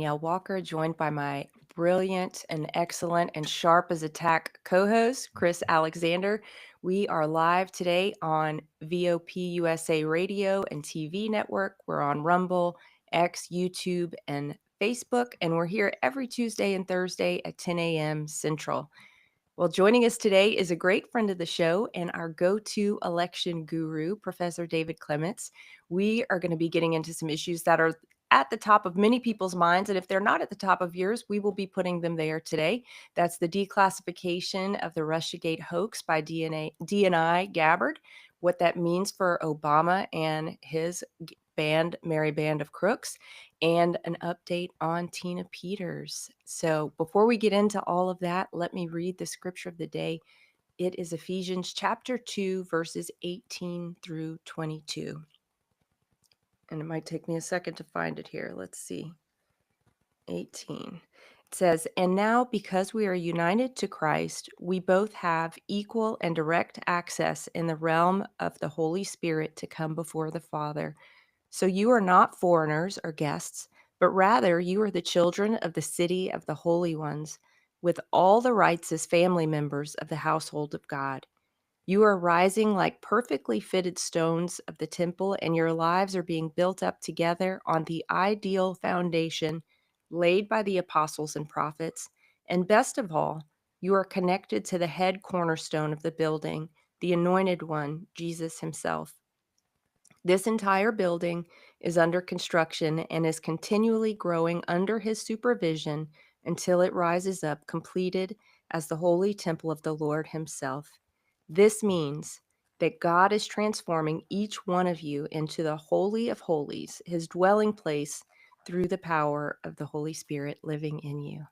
Danielle Walker, joined by my brilliant and excellent and sharp as a tack co host, Chris Alexander. We are live today on VOP USA Radio and TV network. We're on Rumble, X, YouTube, and Facebook, and we're here every Tuesday and Thursday at 10 a.m. Central. Well, joining us today is a great friend of the show and our go-to election guru, Professor David Clements. We are going to be getting into some issues that are at the top of many people's minds. And if they're not at the top of yours, we will be putting them there today. That's the declassification of the Russiagate hoax by DNI Gabbard, what that means for Obama and his Merry Band of Crooks, and an update on Tina Peters. So before we get into all of that, let me read the scripture of the day. It is Ephesians chapter 2, verses 18 through 22. And it might take me a second to find it here. Let's see. 18. It says, "And now, because we are united to Christ, we both have equal and direct access in the realm of the Holy Spirit to come before the Father. So you are not foreigners or guests, but rather you are the children of the city of the holy ones, with all the rights as family members of the household of God. You are rising like perfectly fitted stones of the temple, and your lives are being built up together on the ideal foundation laid by the apostles and prophets. And best of all, you are connected to the head cornerstone of the building, the anointed one, Jesus himself. This entire building is under construction and is continually growing under his supervision until it rises up completed as the holy temple of the Lord himself. This means that God is transforming each one of you into the Holy of Holies, his dwelling place, through the power of the Holy Spirit living in you."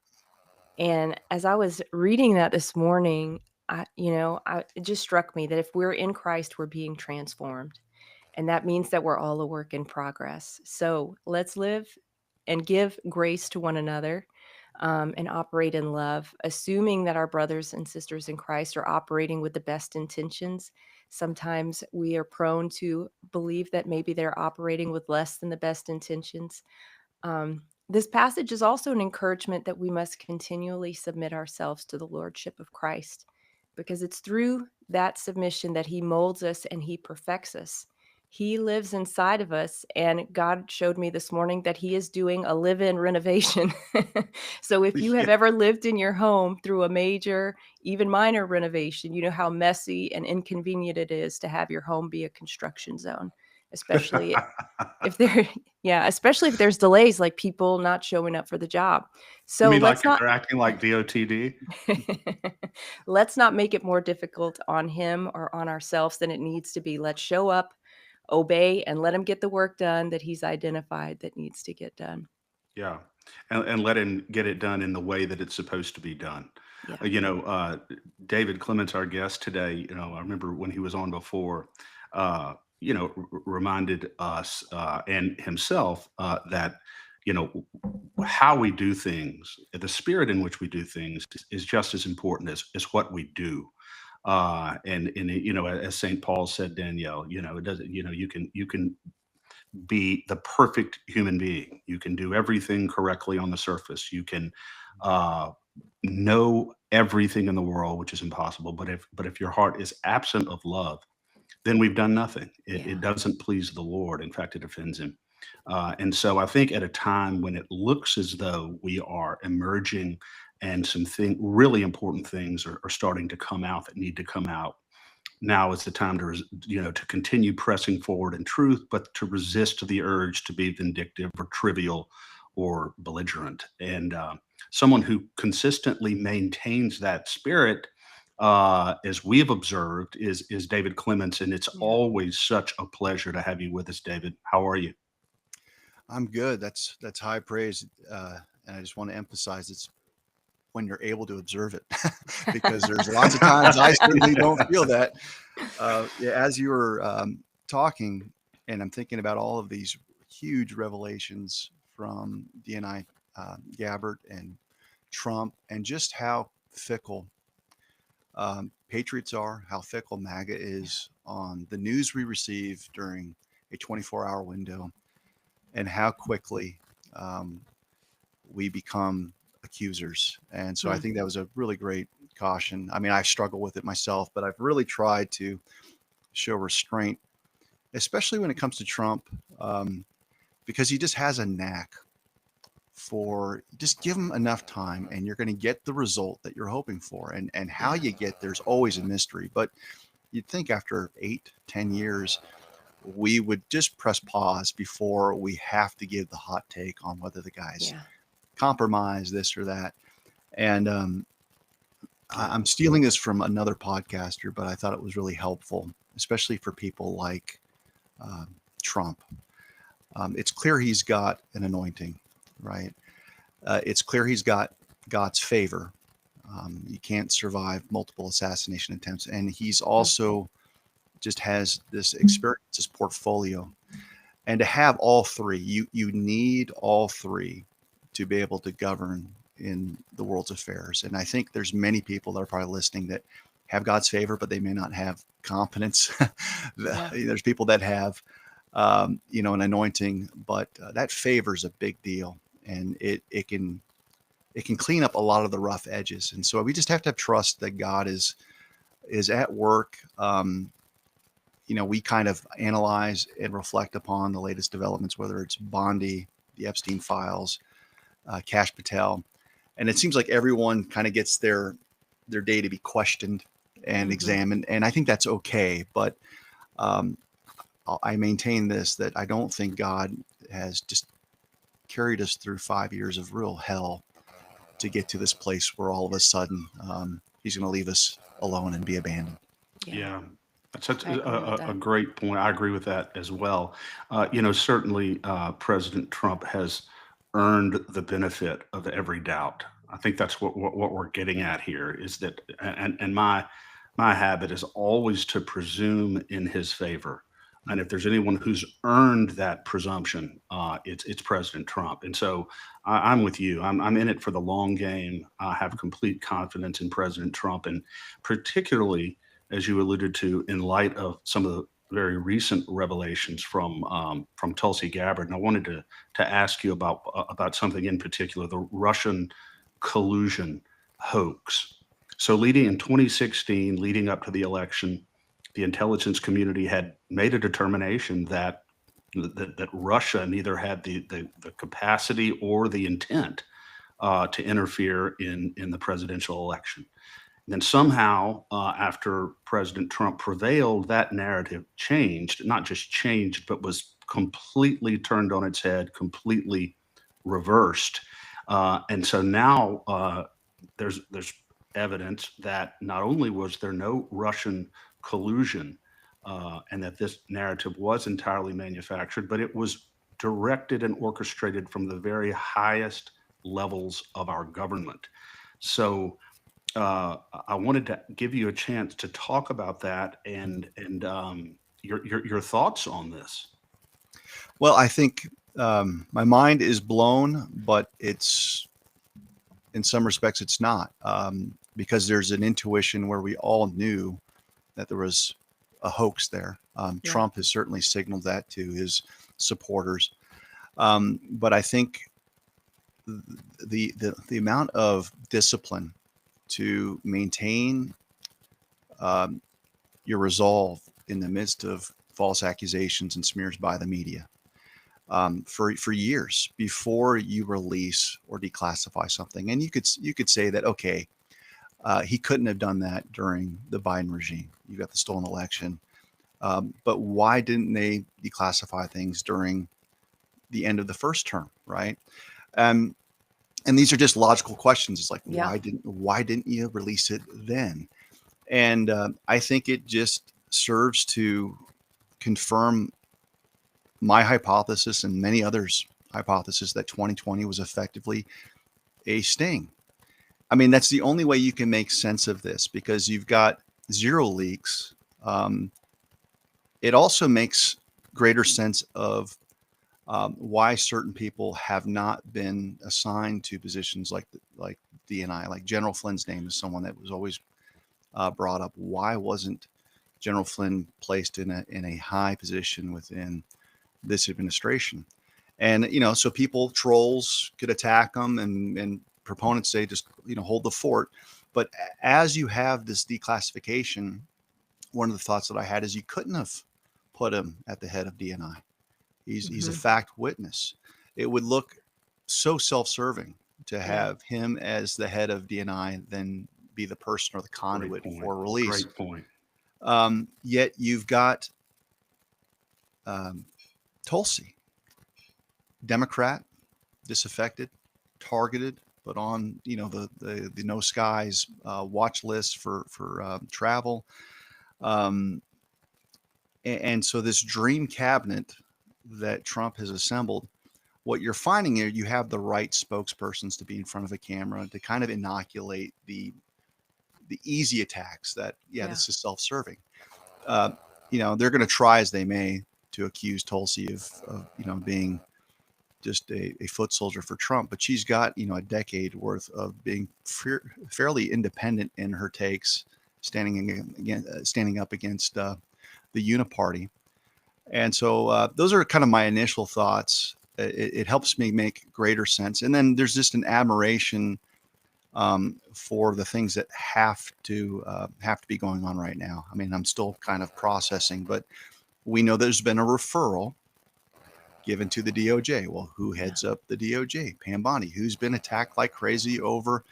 And as I was reading that this morning, it just struck me that if we're in Christ, we're being transformed. And that means that we're all a work in progress. So let's live and give grace to one another, and operate in love, assuming that our brothers and sisters in Christ are operating with the best intentions. Sometimes we are prone to believe that maybe they're operating with less than the best intentions. This passage is also an encouragement that we must continually submit ourselves to the Lordship of Christ, because it's through that submission that he molds us and he perfects us. He lives inside of us, and God showed me this morning that he is doing a live-in renovation. So if you have Yeah. ever lived in your home through a major, even minor renovation, you know how messy and inconvenient it is to have your home be a construction zone, especially if there especially if there's delays, like people not showing up for the job. You So mean like let's if not they're acting like DOTD? let's not make it more difficult on him or on ourselves than it needs to be. Let's show up, obey, and let him get the work done that he's identified that needs to get done. Yeah, and let him get it done in the way that it's supposed to be done. Yeah. Uh, you know, uh, David Clements, our guest today, I remember when he was on before, reminded us and himself that, how we do things, the spirit in which we do things is just as important as what we do. As St. Paul said, Danielle, it doesn't, you can be the perfect human being. You can do everything correctly on the surface. You can uh, know everything in the world, which is impossible. But if your heart is absent of love, then we've done nothing. It, Yeah. it doesn't please the Lord. In fact, it offends Him. And so I think at a time when it looks as though we are emerging and really important things are starting to come out that need to come out, now is the time to continue pressing forward in truth, but to resist the urge to be vindictive or trivial or belligerent. And someone who consistently maintains that spirit, as we have observed, is David Clements, and it's Yeah. always such a pleasure to have you with us, David. How are you? I'm good. That's high praise, and I just want to emphasize it's when you're able to observe it, because there's lots of times I certainly don't feel that. Yeah, as you were talking, and I'm thinking about all of these huge revelations from DNI Gabbard and Trump, and just how fickle patriots are, how fickle MAGA Yeah. is on the news we receive during a 24-hour window, and how quickly um, we become accusers. And so I Mm. think that was a really great caution. I mean, I struggle with it myself, but I've really tried to show restraint, especially when it comes to Trump, because he just has a knack for just give him enough time and you're going to get the result that you're hoping for. And how Yeah. you get there's always a mystery. But you'd think after 8-10 years, we would just press pause before we have to give the hot take on whether the guy's Yeah. compromised this or that. And Yeah. I'm stealing this from another podcaster, but I thought it was really helpful, especially for people like um, Trump. It's clear he's got an anointing, right? It's clear he's got God's favor. You can't survive multiple assassination attempts. And he's also just has this experience, this portfolio. And to have all three, you need all three to be able to govern in the world's affairs. And I think there's many people that are probably listening that have God's favor, but they may not have confidence. Yeah. There's people that have, an anointing, but that favor is a big deal, and it can clean up a lot of the rough edges. And so we just have to have trust that God is at work. We kind of analyze and reflect upon the latest developments, whether it's Bondi, the Epstein files, Kash Patel, and it seems like everyone kind of gets their day to be questioned and Mhm. examined, and I think that's okay. But um, I maintain this, that I don't think God has just carried us through 5 years of real hell to get to this place where all of a sudden he's going to leave us alone and be abandoned. Yeah. Yeah, that's such I agree with a that. great point. I agree with that as well. Certainly, President Trump has earned the benefit of every doubt. I think that's what we're getting at here is that, and my habit is always to presume in his favor. And if there's anyone who's earned that presumption, it's President Trump. And so I'm with you. I'm in it for the long game. I have complete confidence in President Trump, and particularly as you alluded to, in light of some of the very recent revelations from Tulsi Gabbard. And I wanted to ask you about something in particular, the Russian collusion hoax. So, leading in 2016, leading up to the election, the intelligence community had made a determination that Russia neither had the capacity or the intent to interfere in the presidential election. Then somehow, after President Trump prevailed, that narrative changed, not just changed, but was completely turned on its head, completely reversed. And so now there's evidence that not only was there no Russian collusion and that this narrative was entirely manufactured, but it was directed and orchestrated from the very highest levels of our government. So I wanted to give you a chance to talk about that and your thoughts on this. Well, I think my mind is blown, but it's in some respects it's not, because there's an intuition where we all knew that there was a hoax there. Yeah. Trump has certainly signaled that to his supporters, but I think the amount of discipline to maintain um, your resolve in the midst of false accusations and smears by the media for years before you release or declassify something. And you could say that, okay, he couldn't have done that during the Biden regime. You got the stolen election, but why didn't they declassify things during the end of the first term, right? Um, and these are just logical questions. It's like, Yeah. why didn't you release it then? And I think it just serves to confirm my hypothesis and many others' hypothesis that 2020 was effectively a sting. I mean, that's the only way you can make sense of this, because you've got zero leaks. It also makes greater sense of why certain people have not been assigned to positions like DNI. Like General Flynn's name is someone that was always brought up. Why wasn't General Flynn placed in a high position within this administration? And, so people, trolls could attack them, and proponents say, just, hold the fort. But as you have this declassification, one of the thoughts that I had is you couldn't have put him at the head of DNI. He's a fact witness. It would look so self-serving to have him as the head of DNI than be the person or the conduit for release. Great point. Yet you've got Tulsi, Democrat, disaffected, targeted, but on the No Skies watch list for travel, and so this dream cabinet that Trump has assembled, what you're finding here, you have the right spokespersons to be in front of a camera to kind of inoculate the easy attacks that this is self-serving. They're going to try as they may to accuse Tulsi of being just a foot soldier for Trump, but she's got a decade worth of being fairly independent in her takes, standing up against the Uniparty. And so those are kind of my initial thoughts. It helps me make greater sense. And then there's just an admiration for the things that have to be going on right now. I mean, I'm still kind of processing, but we know there's been a referral given to the DOJ. Well, who heads up the DOJ? Pam Bondi, who's been attacked like crazy over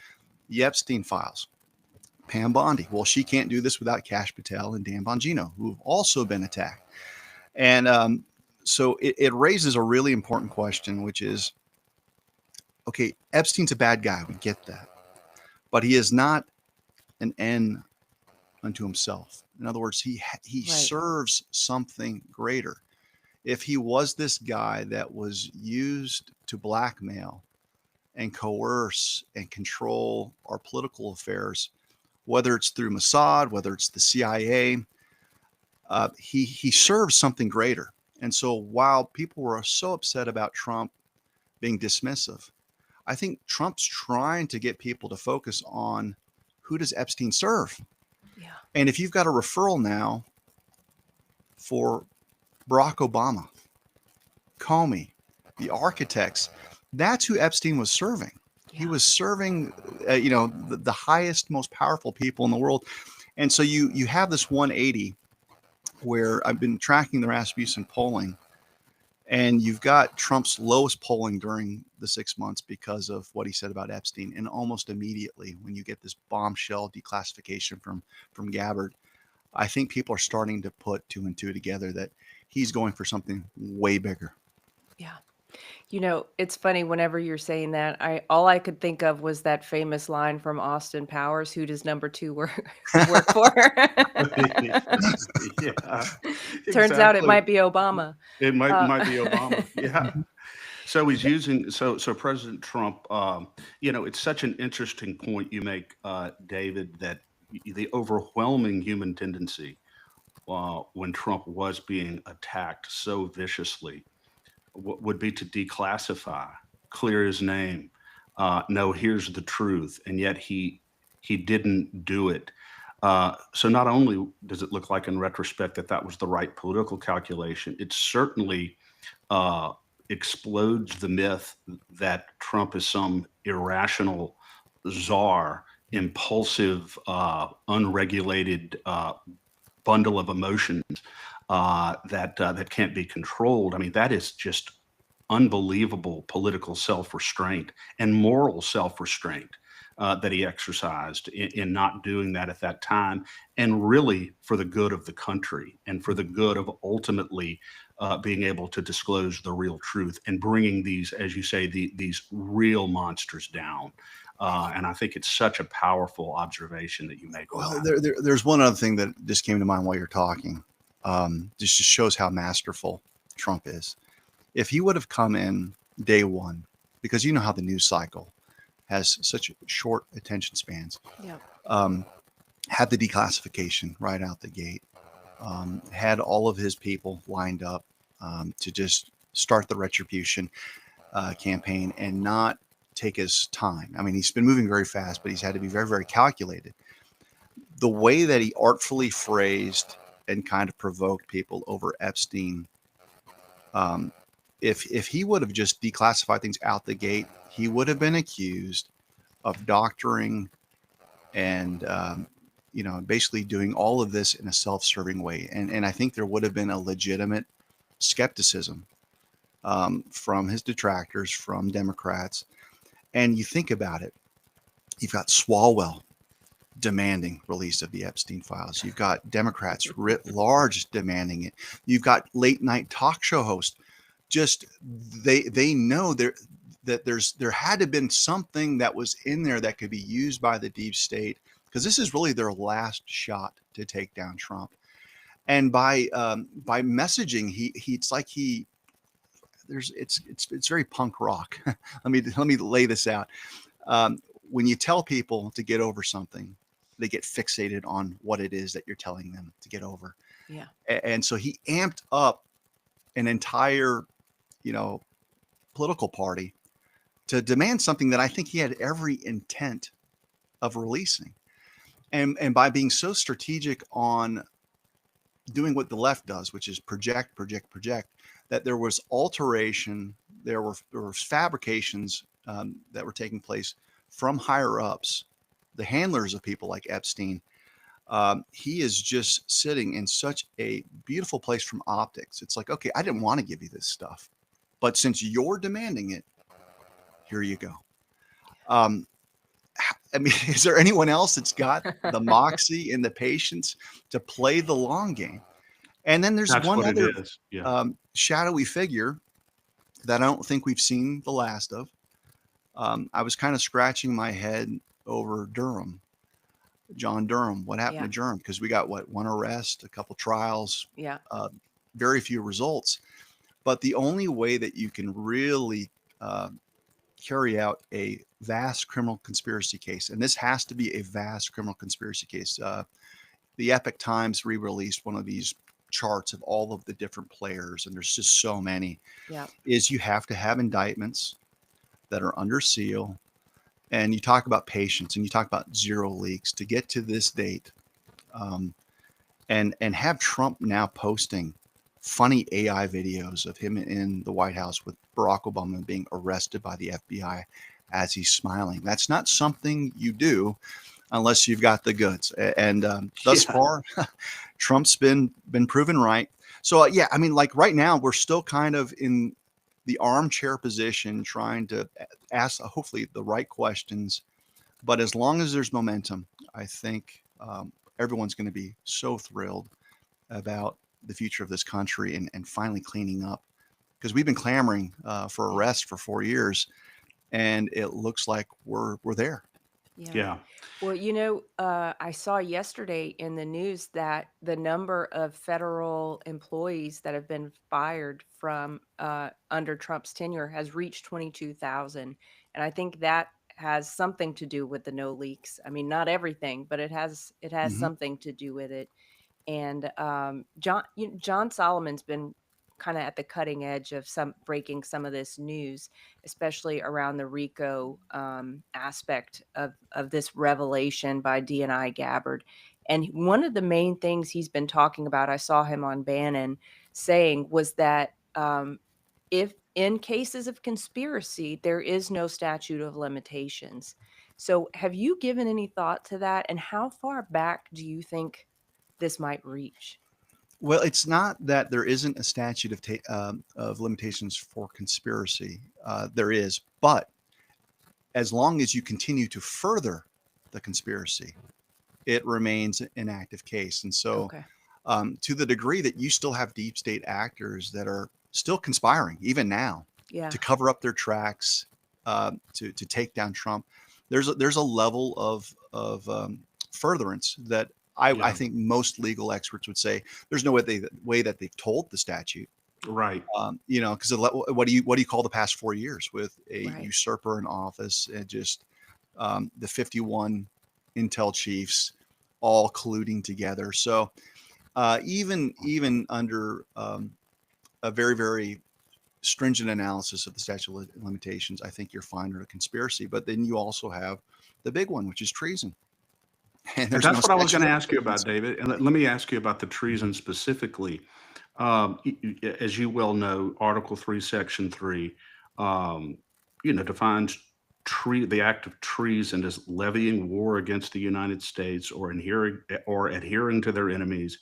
the Epstein files. Pam Bondi. Well, she can't do this without Kash Patel and Dan Bongino, who have also been attacked. And so it raises a really important question, which is, okay, Epstein's a bad guy. We get that. But he is not an end unto himself. In other words, he serves something greater. If he was this guy that was used to blackmail and coerce and control our political affairs, whether it's through Mossad, whether it's the CIA, he serves something greater. And so while people were so upset about Trump being dismissive, I think Trump's trying to get people to focus on who does Epstein serve? Yeah. And if you've got a referral now for Barack Obama, Comey, the architects, that's who Epstein was serving. Yeah. He was serving, the highest, most powerful people in the world. And so you have this 180 where I've been tracking the Rasmussen polling, and you've got Trump's lowest polling during the 6 months because of what he said about Epstein. And almost immediately, when you get this bombshell declassification from Gabbard, I think people are starting to put two and two together that he's going for something way bigger. Yeah. It's funny whenever you're saying that, all I could think of was that famous line from Austin Powers, "Who does number 2 work for?" Yeah, Turns out it might be Obama. It might be Obama. Yeah. So he's using so President Trump. It's such an interesting point you make, David, that the overwhelming human tendency when Trump was being attacked so viciously would be to declassify, clear his name. No, here's the truth, and yet he didn't do it. So not only does it look like in retrospect that was the right political calculation, it certainly explodes the myth that Trump is some irrational czar, impulsive, unregulated bundle of emotions that can't be controlled. I mean, that is just unbelievable political self-restraint and moral self-restraint that he exercised in not doing that at that time, and really for the good of the country and for the good of ultimately being able to disclose the real truth and bringing these, as you say, these real monsters down. And I think it's such a powerful observation that you make. Well, there's one other thing that just came to mind while you're talking. This just shows how masterful Trump is. If he would have come in day one, because you know how the news cycle has such short attention spans, had the declassification right out the gate, had all of his people lined up to just start the retribution campaign and not take his time. I mean, he's been moving very fast, but he's had to be very, very calculated. The way that he artfully phrased and kind of provoked people over Epstein if he would have just declassified things out the gate, he would have been accused of doctoring and basically doing all of this in a self-serving way. And I think there would have been a legitimate skepticism from his detractors, from Democrats. And you think about it, you've got Swalwell demanding release of the Epstein files. You've got Democrats writ large demanding it. You've got late night talk show hosts. Just they know that there had to have been something that was in there that could be used by the deep state, because this is really their last shot to take down Trump. And by messaging, it's very punk rock. let me lay this out. When you tell people to get over something, they get fixated on what it is that you're telling them to get over. Yeah. And so he amped up an entire, political party to demand something that I think he had every intent of releasing. And by being so strategic on doing what the left does, which is project, that there was alteration, there were fabrications that were taking place from higher ups, the handlers of people like Epstein. He is just sitting in such a beautiful place from optics. It's like, okay, I didn't want to give you this stuff, but since you're demanding it, here you go. I mean, is there anyone else that's got the moxie and the patience to play the long game? And then there's one other shadowy figure that I don't think we've seen the last of. I was kind of scratching my head over Durham, John Durham. What happened to Durham? Because we got one arrest, a couple trials, very few results. But the only way that you can really carry out a vast criminal conspiracy case, and this has to be a vast criminal conspiracy case. The Epoch Times re-released one of these charts of all of the different players, and there's just so many, is you have to have indictments that are under seal. And you talk about patience, and you talk about zero leaks to get to this date, and have Trump now posting funny AI videos of him in the White House with Barack Obama being arrested by the FBI as he's smiling. That's not something you do unless you've got the goods. And thus far, Trump's been proven right. So I mean, like right now, we're still kind of in the armchair position, trying to ask hopefully the right questions. But as long as there's momentum, I think everyone's going to be so thrilled about the future of this country and finally cleaning up, because we've been clamoring for arrest for 4 years, and it looks like we're there. Yeah. Well, I saw yesterday in the news that the number of federal employees that have been fired from under Trump's tenure has reached 22,000. And I think that has something to do with the no leaks. I mean, not everything, but it has something to do with it. And John Solomon's been kind of at the cutting edge of breaking some of this news, especially around the RICO aspect of this revelation by DNI Gabbard. And one of the main things he's been talking about, I saw him on Bannon saying, was that if in cases of conspiracy, there is no statute of limitations. So have you given any thought to that? And how far back do you think this might reach? Well, it's not that there isn't a statute of limitations for conspiracy. There is, but as long as you continue to further the conspiracy, it remains an active case. And so to the degree that you still have deep state actors that are still conspiring, even now, to cover up their tracks, to take down Trump, there's a level of furtherance that I think most legal experts would say there's no way that they've told the statute. Right. Because what do you call the past 4 years with a usurper in office, and just the 51 intel chiefs all colluding together. So even under a very, very stringent analysis of the statute of limitations, I think you're fine under a conspiracy. But then you also have the big one, which is treason. And that's what I was going to ask you about, David. And let me ask you about the treason specifically. As you well know, Article 3, Section 3, um, defines the act of treason as levying war against the United States or adhering to their enemies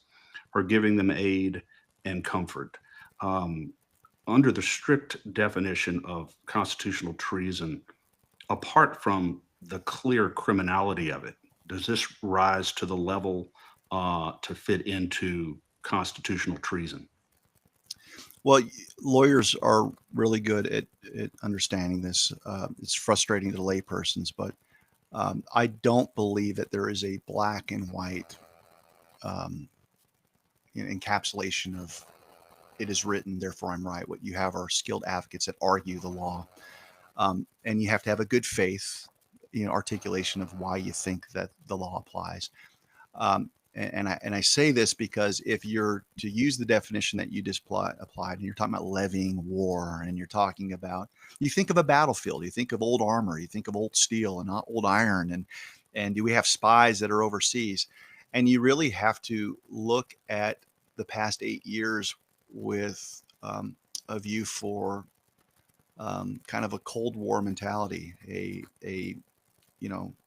or giving them aid and comfort. Um, Under the strict definition of constitutional treason, apart from the clear criminality of it, does this rise to the level to fit into constitutional treason? Well, lawyers are really good at understanding this. It's frustrating to laypersons, but I don't believe that there is a black and white um, encapsulation of it is written, therefore I'm right. What you have are skilled advocates that argue the law, and you have to have a good faith, articulation of why you think that the law applies. And I say this because if you're to use the definition that you just applied, and you're talking about levying war, and you're talking about, you think of a battlefield, you think of old armor, you think of old steel and not old iron, and do we have spies that are overseas? And you really have to look at the past 8 years with a view for kind of a Cold War mentality, a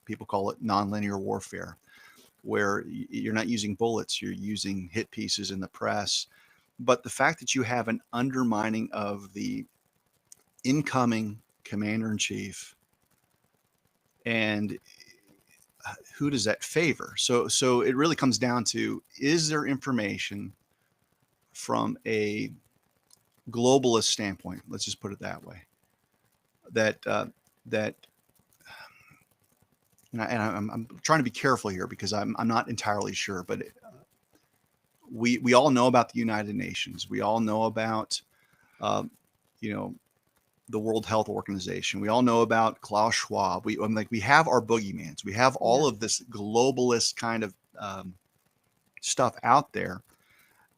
people call it nonlinear warfare, where you're not using bullets, you're using hit pieces in the press. But the fact that you have an undermining of the incoming commander in chief, and who does that favor? So it really comes down to, is there information from a globalist standpoint? Let's just put it that way. That I'm trying to be careful here because I'm not entirely sure, but we all know about the United Nations. We all know about you know the World Health Organization. We all know about Klaus Schwab. We have our boogeymans. We have all of this globalist kind of stuff out there.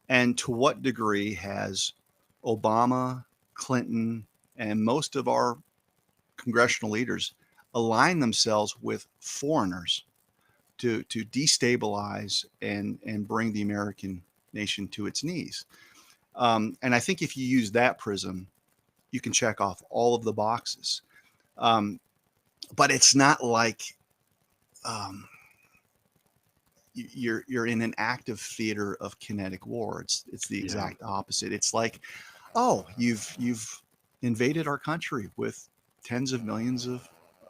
And to what degree has Obama, Clinton, and most of our congressional leaders aligned themselves with foreigners to destabilize and bring the American nation to its knees? And I think if you use that prism, you can check off all of the boxes. But it's not like you're in an active theater of kinetic war. It's the exact opposite. It's like, oh, you've invaded our country with tens of millions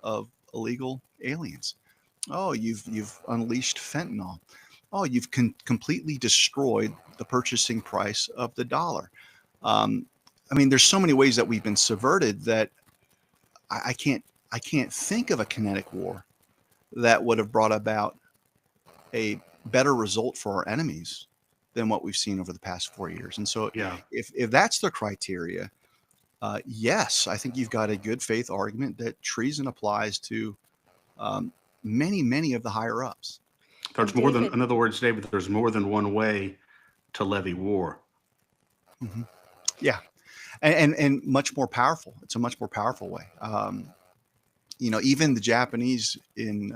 of illegal aliens. Oh, you've unleashed fentanyl. Oh, you've completely destroyed the purchasing price of the dollar. I mean, there's so many ways that we've been subverted that I can't think of a kinetic war that would have brought about a better result for our enemies than what we've seen over the past 4 years. And so, if that's the criteria, yes, I think you've got a good faith argument that treason applies to many of the higher ups. There's more than, in other words, David, there's more than one way to levy war. Mm-hmm. Yeah. And much more powerful. It's a much more powerful way. Even the Japanese in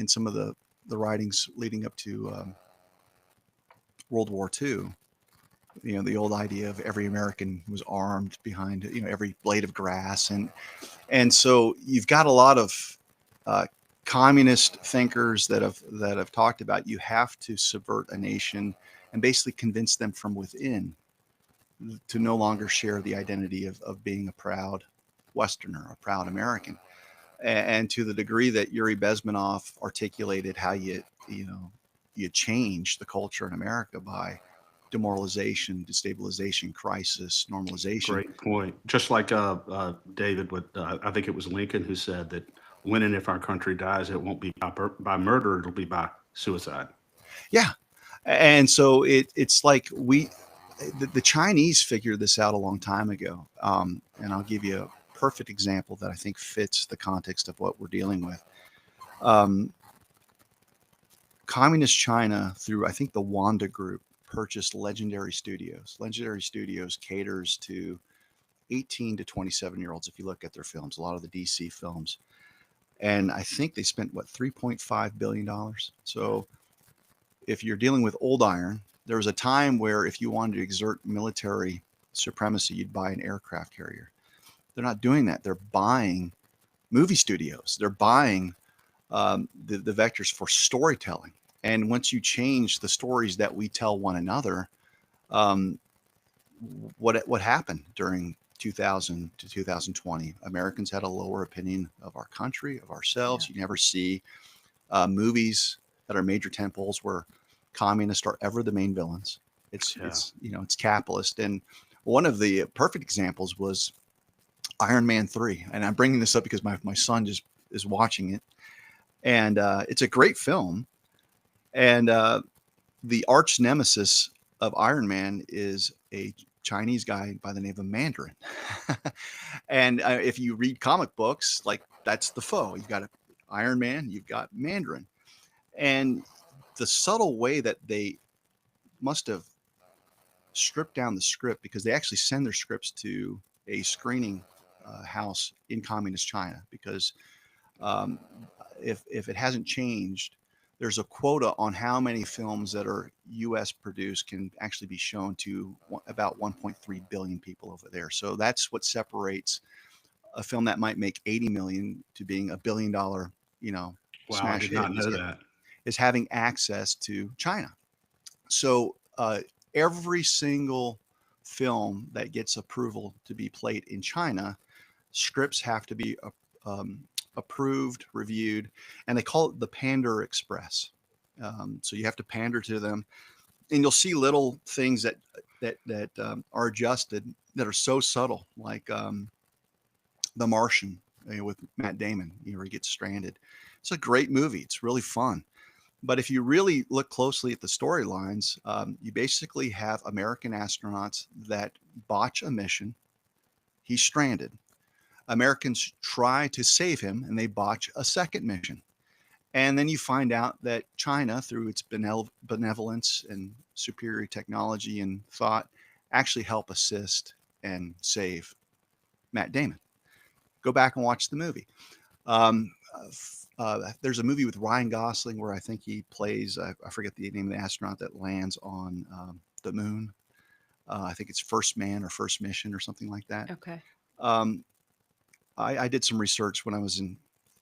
some of the writings leading up to World War II, the old idea of every American was armed behind, every blade of grass. And so you've got a lot of communist thinkers that have talked about, you have to subvert a nation and basically convince them from within to no longer share the identity of being a proud Westerner, a proud American. And to the degree that Yuri Bezmenov articulated how you change the culture in America by demoralization, destabilization, crisis, normalization. Great point. Just like David, I think it was Lincoln who said that when and if our country dies, it won't be by murder, it'll be by suicide. Yeah. And so it's like the Chinese figured this out a long time ago. And I'll give you a perfect example that I think fits the context of what we're dealing with. Communist China, through I think the Wanda Group, purchased Legendary Studios. Legendary Studios caters to 18 to 27-year-olds. If you look at their films, a lot of the DC films, and I think they spent $3.5 billion. So if you're dealing with old iron, There was a time where if you wanted to exert military supremacy, you'd buy an aircraft carrier. They're not doing that. They're buying movie studios. They're buying the vectors for storytelling. And once you change the stories that we tell one another, um, what happened during 2000 to 2020? Americans had a lower opinion of our country, of ourselves. Yeah. You never see movies that are major tentpoles where communists are ever the main villains. It's it's capitalist. And one of the perfect examples was Iron Man 3. And I'm bringing this up because my son just is watching it. And it's a great film. And the arch nemesis of Iron Man is a Chinese guy by the name of Mandarin. And if you read comic books, like that's the foe. You've got Iron Man, you've got Mandarin. And the subtle way that they must have stripped down the script, because they actually send their scripts to a screening house in communist China, because if it hasn't changed, there's a quota on how many films that are U.S. produced can actually be shown to about 1.3 billion people over there. So that's what separates a film that might make 80 million to being $1 billion, Wow, I smash did hit, not know that. is having access to China. So every single film that gets approval to be played in China, scripts have to be approved, reviewed, and they call it the Pander Express. So you have to pander to them, and you'll see little things that are adjusted that are so subtle, like The Martian, with Matt Damon, where he gets stranded. It's a great movie. It's really fun. But if you really look closely at the storylines, you basically have American astronauts that botch a mission. He's stranded. Americans try to save him, and they botch a second mission. And then you find out that China, through its benevolence and superior technology and thought, actually help assist and save Matt Damon. Go back and watch the movie. There's a movie with Ryan Gosling where I think he plays, I forget the name of the astronaut that lands on the moon. I think it's First Man or First Mission or something like that. Okay. I did some research when I was in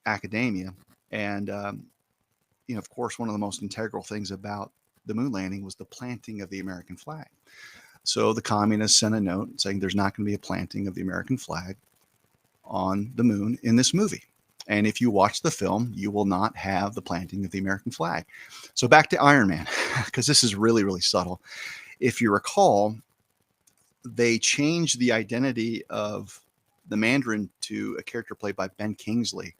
academia, and of course, one of the most integral things about the moon landing was the planting of the American flag. So the communists sent a note saying there's not going to be a planting of the American flag on the moon in this movie. And if you watch the film, you will not have the planting of the American flag. So back to Iron Man, because this is really, really subtle. If you recall, they changed the identity of the Mandarin to a character played by Ben Kingsley,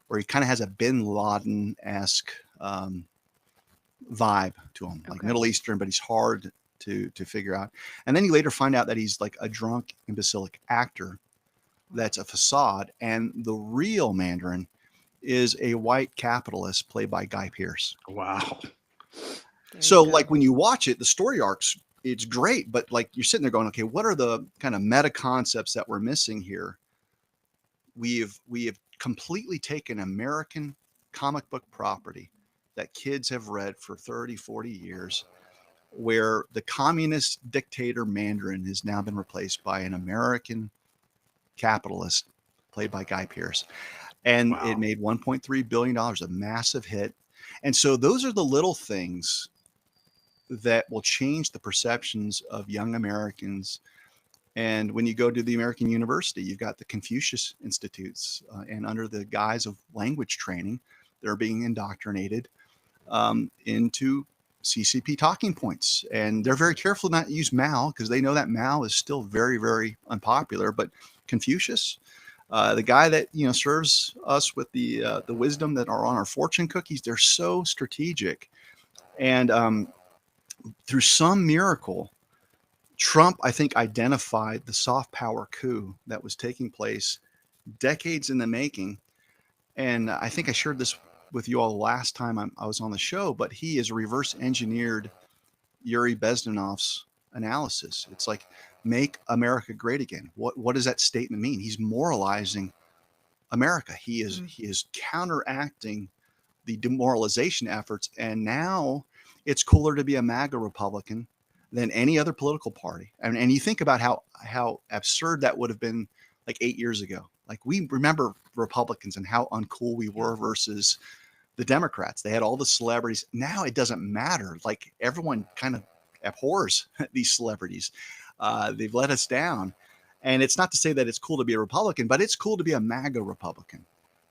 where he kind of has a Bin Laden-esque vibe to him, like Middle Eastern, but he's hard to figure out. And then you later find out that he's like a drunk, imbecilic actor that's a facade, and the real Mandarin is a white capitalist played by Guy Pearce. Wow. So like when you watch it, the story arcs, it's great, but like you're sitting there going, okay, what are the kind of meta concepts that we're missing here? We have completely taken American comic book property that kids have read for 30, 40 years, where the communist dictator Mandarin has now been replaced by an American capitalist played by Guy Pearce. And it made $1.3 billion, a massive hit. And so those are the little things that will change the perceptions of young Americans. And when you go to the American University, you've got the Confucius Institutes, and under the guise of language training, they're being indoctrinated into CCP talking points. And they're very careful not to use Mao, because they know that Mao is still very, very unpopular. But Confucius, the guy that serves us with the wisdom that are on our fortune cookies, they're so strategic. And through some miracle, Trump, I think, identified the soft power coup that was taking place decades in the making. And I think I shared this with you all last time I was on the show, but he has reverse engineered Yuri Bezmenov's analysis. It's like, make America great again. What does that statement mean? He's moralizing America. He is counteracting the demoralization efforts. And now it's cooler to be a MAGA Republican than any other political party. And you think about how absurd that would have been like 8 years ago. Like, we remember Republicans and how uncool we were versus the Democrats. They had all the celebrities. Now it doesn't matter. Like, everyone kind of abhors these celebrities. They've let us down. And it's not to say that it's cool to be a Republican, but it's cool to be a MAGA Republican.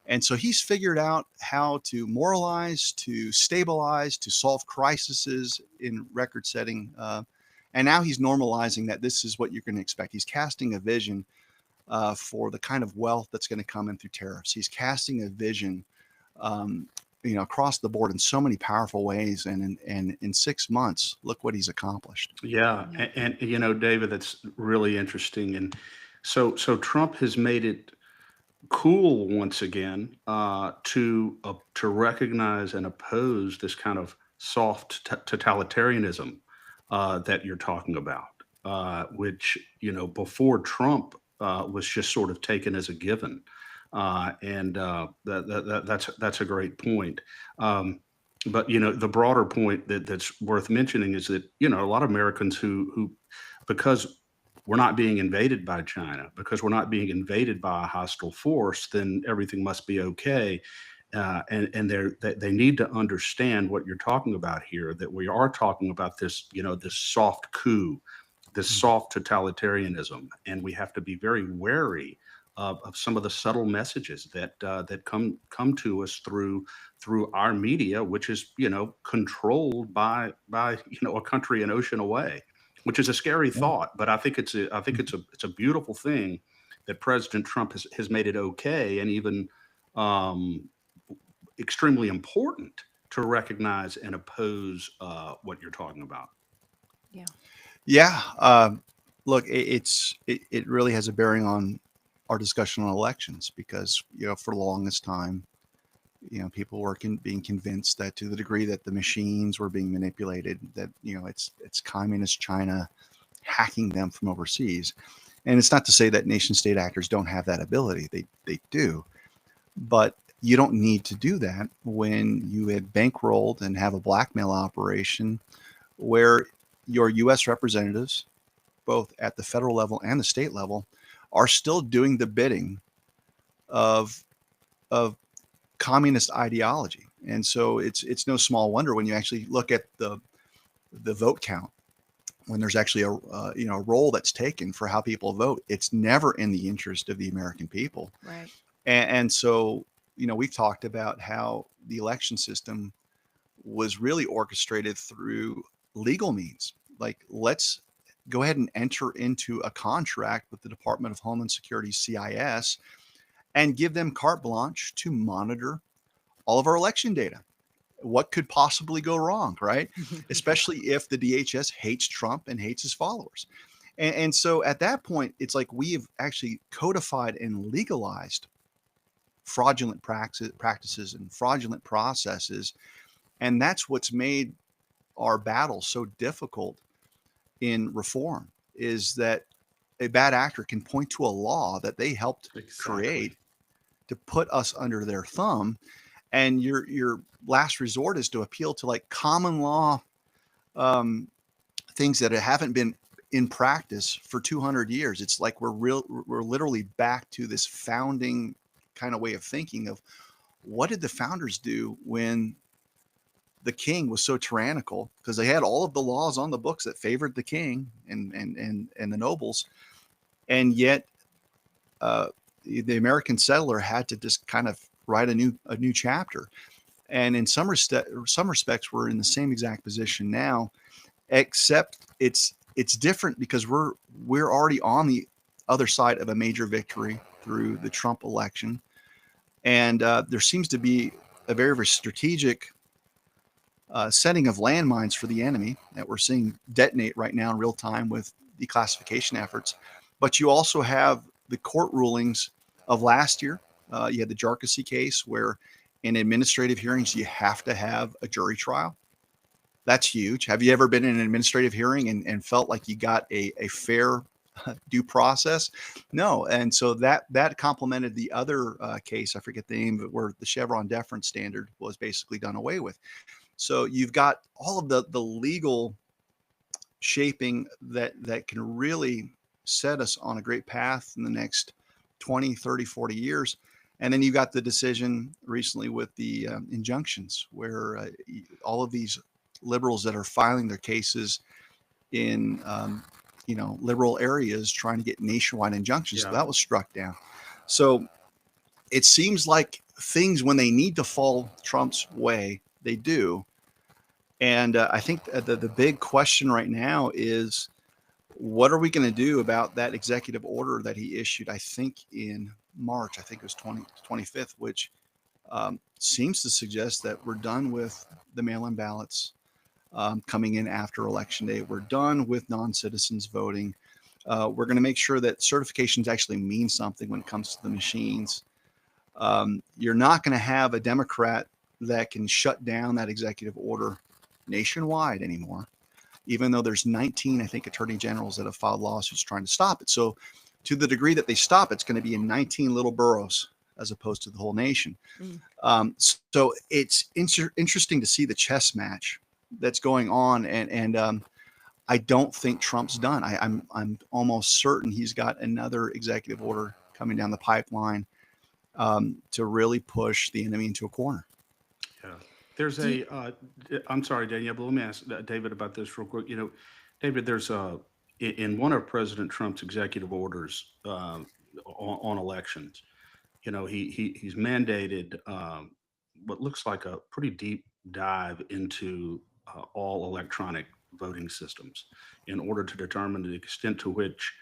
And so he's figured out how to moralize, to stabilize, to solve crises in record setting. And now he's normalizing that this is what you're going to expect. He's casting a vision for the kind of wealth that's going to come in through tariffs. He's casting a vision, across the board in so many powerful ways. And in 6 months, look what he's accomplished. Yeah, and David, that's really interesting. And so Trump has made it cool once again to recognize and oppose this kind of soft totalitarianism that you're talking about, which before Trump was just sort of taken as a given, that's a great point. But the broader point that's worth mentioning is that a lot of Americans who because we're not being invaded by China, because we're not being invaded by a hostile force, then everything must be okay. And they need to understand what you're talking about here, that we are talking about this, this soft coup, this soft totalitarianism, and we have to be very wary of some of the subtle messages that come to us through our media, which is controlled by a country an ocean away, which is a scary thought. But I think it's a beautiful thing that President Trump has made it okay, and even extremely important to recognize and oppose what you're talking about. Yeah. Look, it really has a bearing on our discussion on elections, because for the longest time, people were being convinced that, to the degree that the machines were being manipulated, that it's communist China hacking them from overseas. And it's not to say that nation state actors don't have that ability. They do, but you don't need to do that when you had bankrolled and have a blackmail operation where your U.S. representatives, both at the federal level and the state level, are still doing the bidding of communist ideology. And so it's no small wonder when you actually look at the vote count, when there's actually a role that's taken for how people vote, it's never in the interest of the American people. Right. And so, we've talked about how the election system was really orchestrated through legal means. Like, let's go ahead and enter into a contract with the Department of Homeland Security, CIS, and give them carte blanche to monitor all of our election data. What could possibly go wrong, right? Especially if the DHS hates Trump and hates his followers. And so at that point, it's like we've actually codified and legalized fraudulent practices and fraudulent processes. And that's what's made our battle so difficult in reform, is that a bad actor can point to a law that they helped create to put us under their thumb. And your last resort is to appeal to like common law things that haven't been in practice for 200 years. It's like we're literally back to this founding kind of way of thinking of, what did the founders do when the king was so tyrannical? Because they had all of the laws on the books that favored the king and the nobles, and yet the American settler had to just kind of write a new chapter. And in some respects, we're in the same exact position now, except it's different because we're already on the other side of a major victory through the Trump election, and there seems to be a very, very strategic setting of landmines for the enemy that we're seeing detonate right now in real time with declassification efforts. But you also have the court rulings of last year. You had the Jharkhasi case, where in administrative hearings, you have to have a jury trial. That's huge. Have you ever been in an administrative hearing and felt like you got a fair due process? No. And so that complemented the other case, I forget the name of it, where the Chevron deference standard was basically done away with. So you've got all of the legal shaping that can really set us on a great path in the next 20, 30, 40 years. And then you got the decision recently with the injunctions, where all of these liberals that are filing their cases in liberal areas trying to get nationwide injunctions. Yeah. That was struck down. So it seems like things, when they need to fall Trump's way, they do. And I think the big question right now is, what are we going to do about that executive order that he issued, I think in March, I think it was 25th, which seems to suggest that we're done with the mail-in ballots coming in after Election Day. We're done with non-citizens voting. We're going to make sure that certifications actually mean something when it comes to the machines. You're not going to have a Democrat that can shut down that executive order nationwide anymore, even though there's 19, I think, attorney generals that have filed lawsuits trying to stop it. So to the degree that they stop, it's going to be in 19 little boroughs as opposed to the whole nation. So it's interesting to see the chess match that's going on. And I don't think Trump's done. I'm almost certain he's got another executive order coming down the pipeline to really push the enemy into a corner. Yeah. There's I'm sorry, Danielle, but let me ask David about this real quick. David, there's in one of President Trump's executive orders on elections, he's mandated what looks like a pretty deep dive into all electronic voting systems in order to determine the extent to which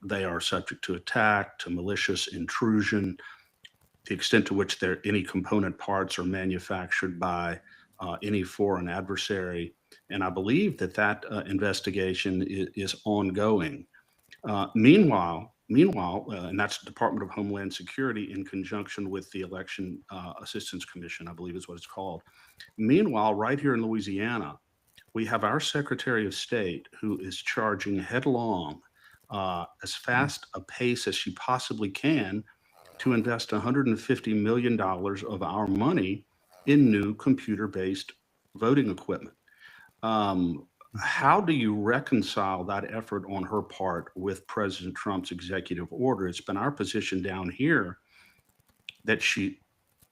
they are subject to attack, to malicious intrusion, the extent to which any component parts are manufactured by any foreign adversary. And I believe that investigation is ongoing. Meanwhile, and that's the Department of Homeland Security in conjunction with the Election Assistance Commission, I believe is what it's called. Meanwhile, right here in Louisiana, we have our Secretary of State who is charging headlong as fast a pace as she possibly can to invest $150 million of our money in new computer-based voting equipment. How do you reconcile that effort on her part with President Trump's executive order? It's been our position down here that she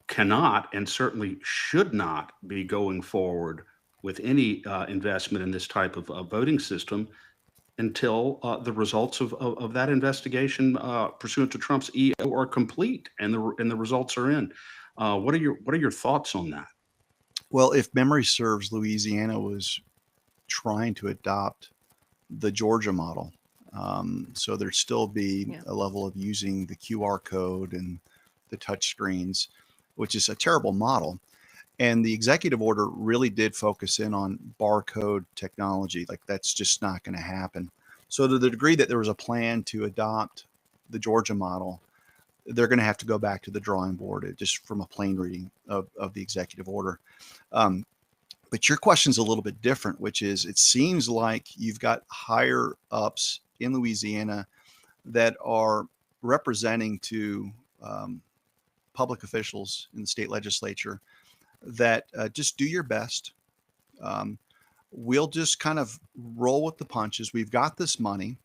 cannot and certainly should not be going forward with any investment in this type of voting system until the results of that investigation pursuant to Trump's EO are complete and the results are in. What are your thoughts on that? Well, if memory serves, Louisiana was trying to adopt the Georgia model. So there'd still be a level of using the QR code and the touch screens, which is a terrible model. And the executive order really did focus in on barcode technology. Like, that's just not going to happen. So to the degree that there was a plan to adopt the Georgia model, they're going to have to go back to the drawing board just from a plain reading of the executive order. But your question's a little bit different, which is, it seems like you've got higher ups in Louisiana that are representing to public officials in the state legislature that just do your best. We'll just kind of roll with the punches. We've got this money.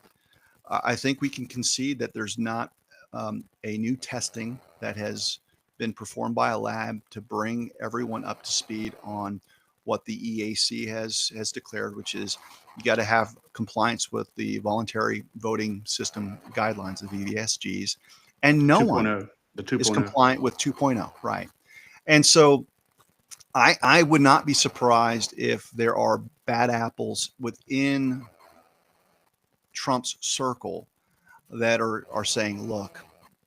I think we can concede that there's not a new testing that has been performed by a lab to bring everyone up to speed on what the EAC has declared, which is you got to have compliance with the voluntary voting system guidelines, the VVSGs, and no one is compliant with 2.0, right? And so I would not be surprised if there are bad apples within Trump's circle that are saying, look,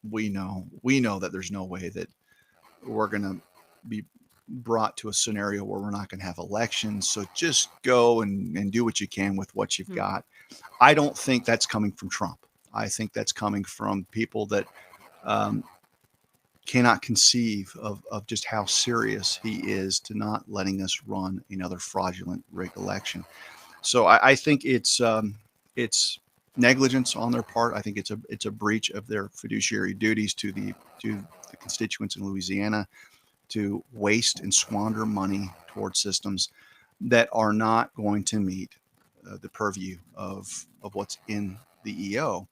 we know that there's no way that we're going to be brought to a scenario where we're not going to have elections. So just go and do what you can with what you've got. I don't think that's coming from Trump. I think that's coming from people that cannot conceive of just how serious he is to not letting us run another fraudulent rigged election. So I think it's negligence on their part. I think it's a breach of their fiduciary duties to the constituents in Louisiana to waste and squander money towards systems that are not going to meet the purview of what's in the EO.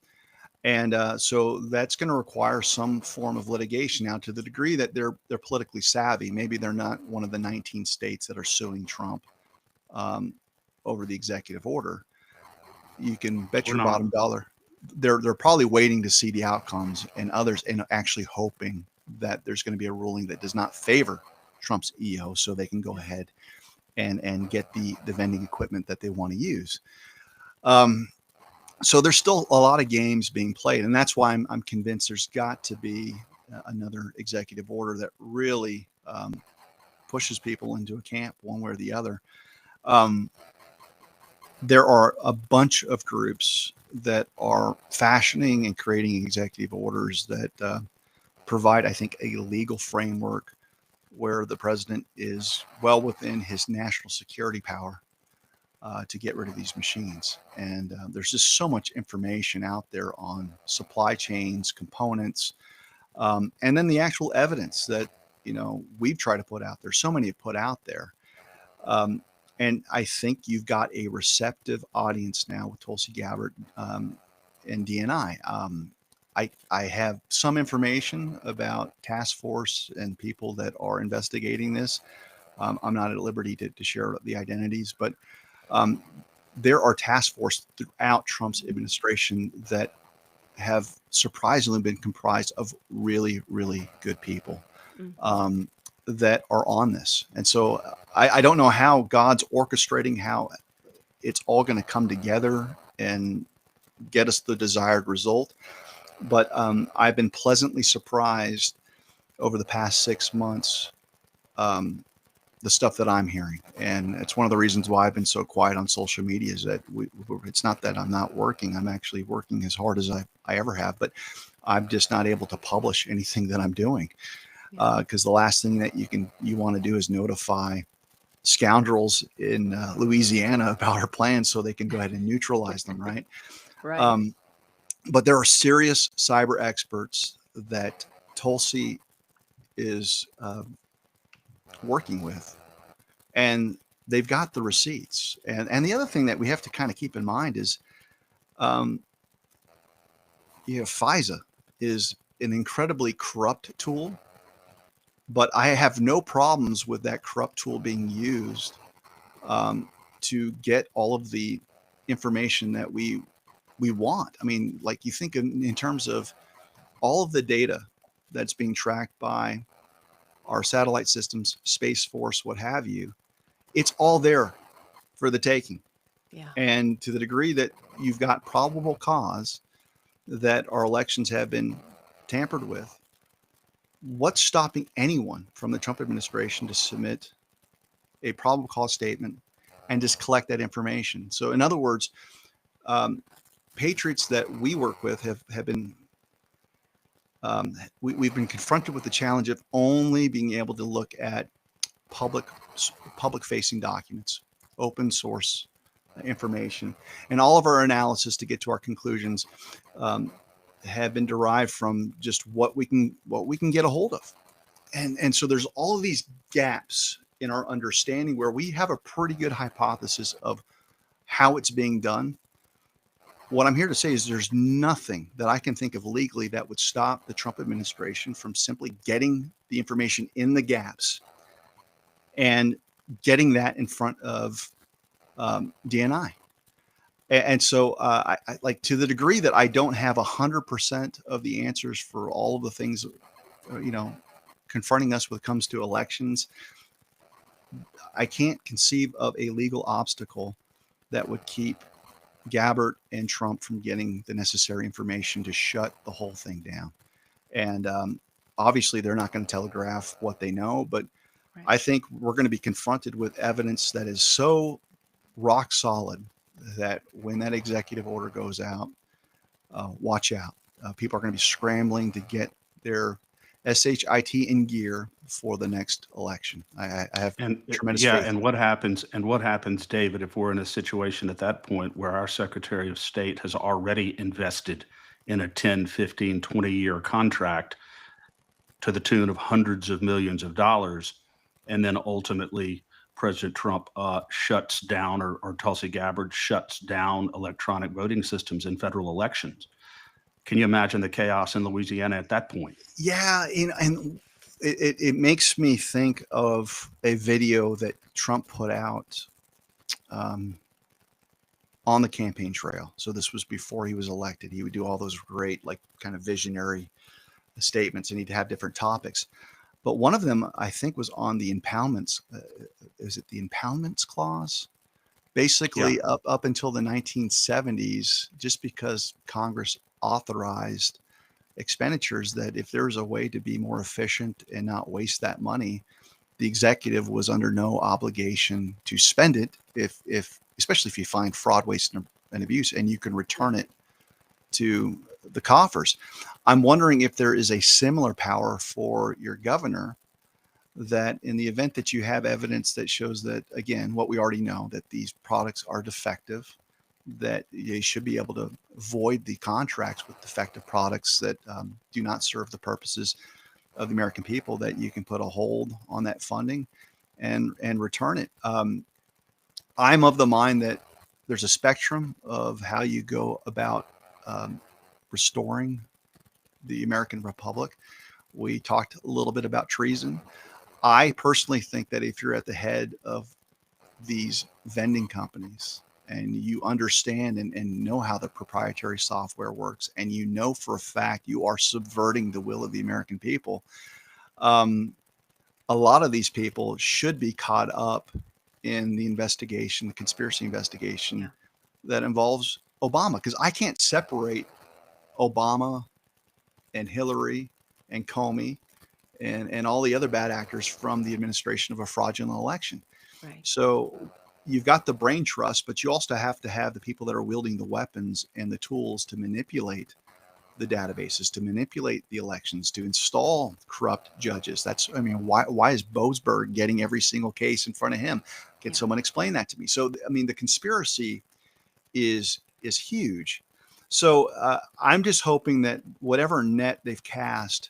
And so that's going to require some form of litigation. Now, to the degree that they're politically savvy, maybe they're not one of the 19 states that are suing Trump over the executive order. You can bet your bottom dollar they're probably waiting to see the outcomes, and others, and actually hoping that there's going to be a ruling that does not favor Trump's EO, so they can go ahead and get the vending equipment that they want to use. So there's still a lot of games being played, and that's why I'm convinced there's got to be another executive order that really pushes people into a camp one way or the other. There are a bunch of groups that are fashioning and creating executive orders that provide, I think, a legal framework where the president is well within his national security power to get rid of these machines. And there's just so much information out there on supply chains, components, and then the actual evidence that, we've tried to put out there. So many have put out there. And I think you've got a receptive audience now with Tulsi Gabbard and DNI. I have some information about task force and people that are investigating this. I'm not at liberty to share the identities, but there are task force throughout Trump's administration that have surprisingly been comprised of really, really good people that are on this. And so I don't know how God's orchestrating how it's all going to come together and get us the desired result. But I've been pleasantly surprised over the past 6 months, the stuff that I'm hearing. And it's one of the reasons why I've been so quiet on social media is that it's not that I'm not working. I'm actually working as hard as I ever have, but I'm just not able to publish anything that I'm doing. Because the last thing that you want to do is notify scoundrels in Louisiana about our plans so they can go ahead and neutralize them, right? Right. But there are serious cyber experts that Tulsi is working with, and they've got the receipts. And the other thing that we have to kind of keep in mind is, FISA is an incredibly corrupt tool, but I have no problems with that corrupt tool being used to get all of the information that we want. I mean, like, you think in terms of all of the data that's being tracked by our satellite systems, Space Force, what have you, it's all there for the taking. Yeah. And to the degree that you've got probable cause that our elections have been tampered with, what's stopping anyone from the Trump administration to submit a probable cause statement and just collect that information? So in other words, patriots that we work with have been, we've been confronted with the challenge of only being able to look at public facing documents, open source information, and all of our analysis to get to our conclusions have been derived from just what we can get a hold of. And so there's all of these gaps in our understanding where we have a pretty good hypothesis of how it's being done. What I'm here to say is there's nothing that I can think of legally that would stop the Trump administration from simply getting the information in the gaps and getting that in front of DNI. And so I like, to the degree that I don't have 100% of the answers for all of the things, confronting us when it comes to elections, I can't conceive of a legal obstacle that would keep Gabbard and Trump from getting the necessary information to shut the whole thing down. And obviously they're not going to telegraph what they know, but Right. I think we're going to be confronted with evidence that is so rock solid that when that executive order goes out, watch out. People are going to be scrambling to get their SHIT in gear for the next election. I have tremendous faith. And what happens, David, if we're in a situation at that point where our Secretary of State has already invested in a 10, 15, 20-year contract to the tune of hundreds of millions of dollars, and then ultimately President Trump shuts down, or Tulsi Gabbard shuts down electronic voting systems in federal elections. Can you imagine the chaos in Louisiana at that point? Yeah, and it makes me think of a video that Trump put out um, on the campaign trail. So this was before he was elected. He would do all those great, like, kind of visionary statements, and he'd have different topics. But one of them, I think, was on the impoundments. Is it the impoundments clause? Basically, up until the 1970s, just because Congress authorized expenditures, that if there's a way to be more efficient and not waste that money, the executive was under no obligation to spend it, if especially if you find fraud, waste, and abuse, and you can return it to the coffers. I'm wondering if there is a similar power for your governor, that in the event that you have evidence that shows that, again, what we already know, that these products are defective, that they should be able to void the contracts with defective products that do not serve the purposes of the American people, that you can put a hold on that funding and return it. I'm of the mind that there's a spectrum of how you go about restoring the American Republic. We talked a little bit about treason. I personally think that if you're at the head of these vending companies and you understand and know how the proprietary software works, and you know for a fact you are subverting the will of the American people, a lot of these people should be caught up in the investigation, the conspiracy investigation that involves Obama, because I can't separate Obama and Hillary and Comey and all the other bad actors from the administration of a fraudulent election. Right. So you've got the brain trust, but you also have to have the people that are wielding the weapons and the tools to manipulate the databases, to manipulate the elections, to install corrupt judges. That's, I mean, why is Boasberg getting every single case in front of him? Can someone explain that to me? So, I mean, the conspiracy is huge. So I'm just hoping that whatever net they've cast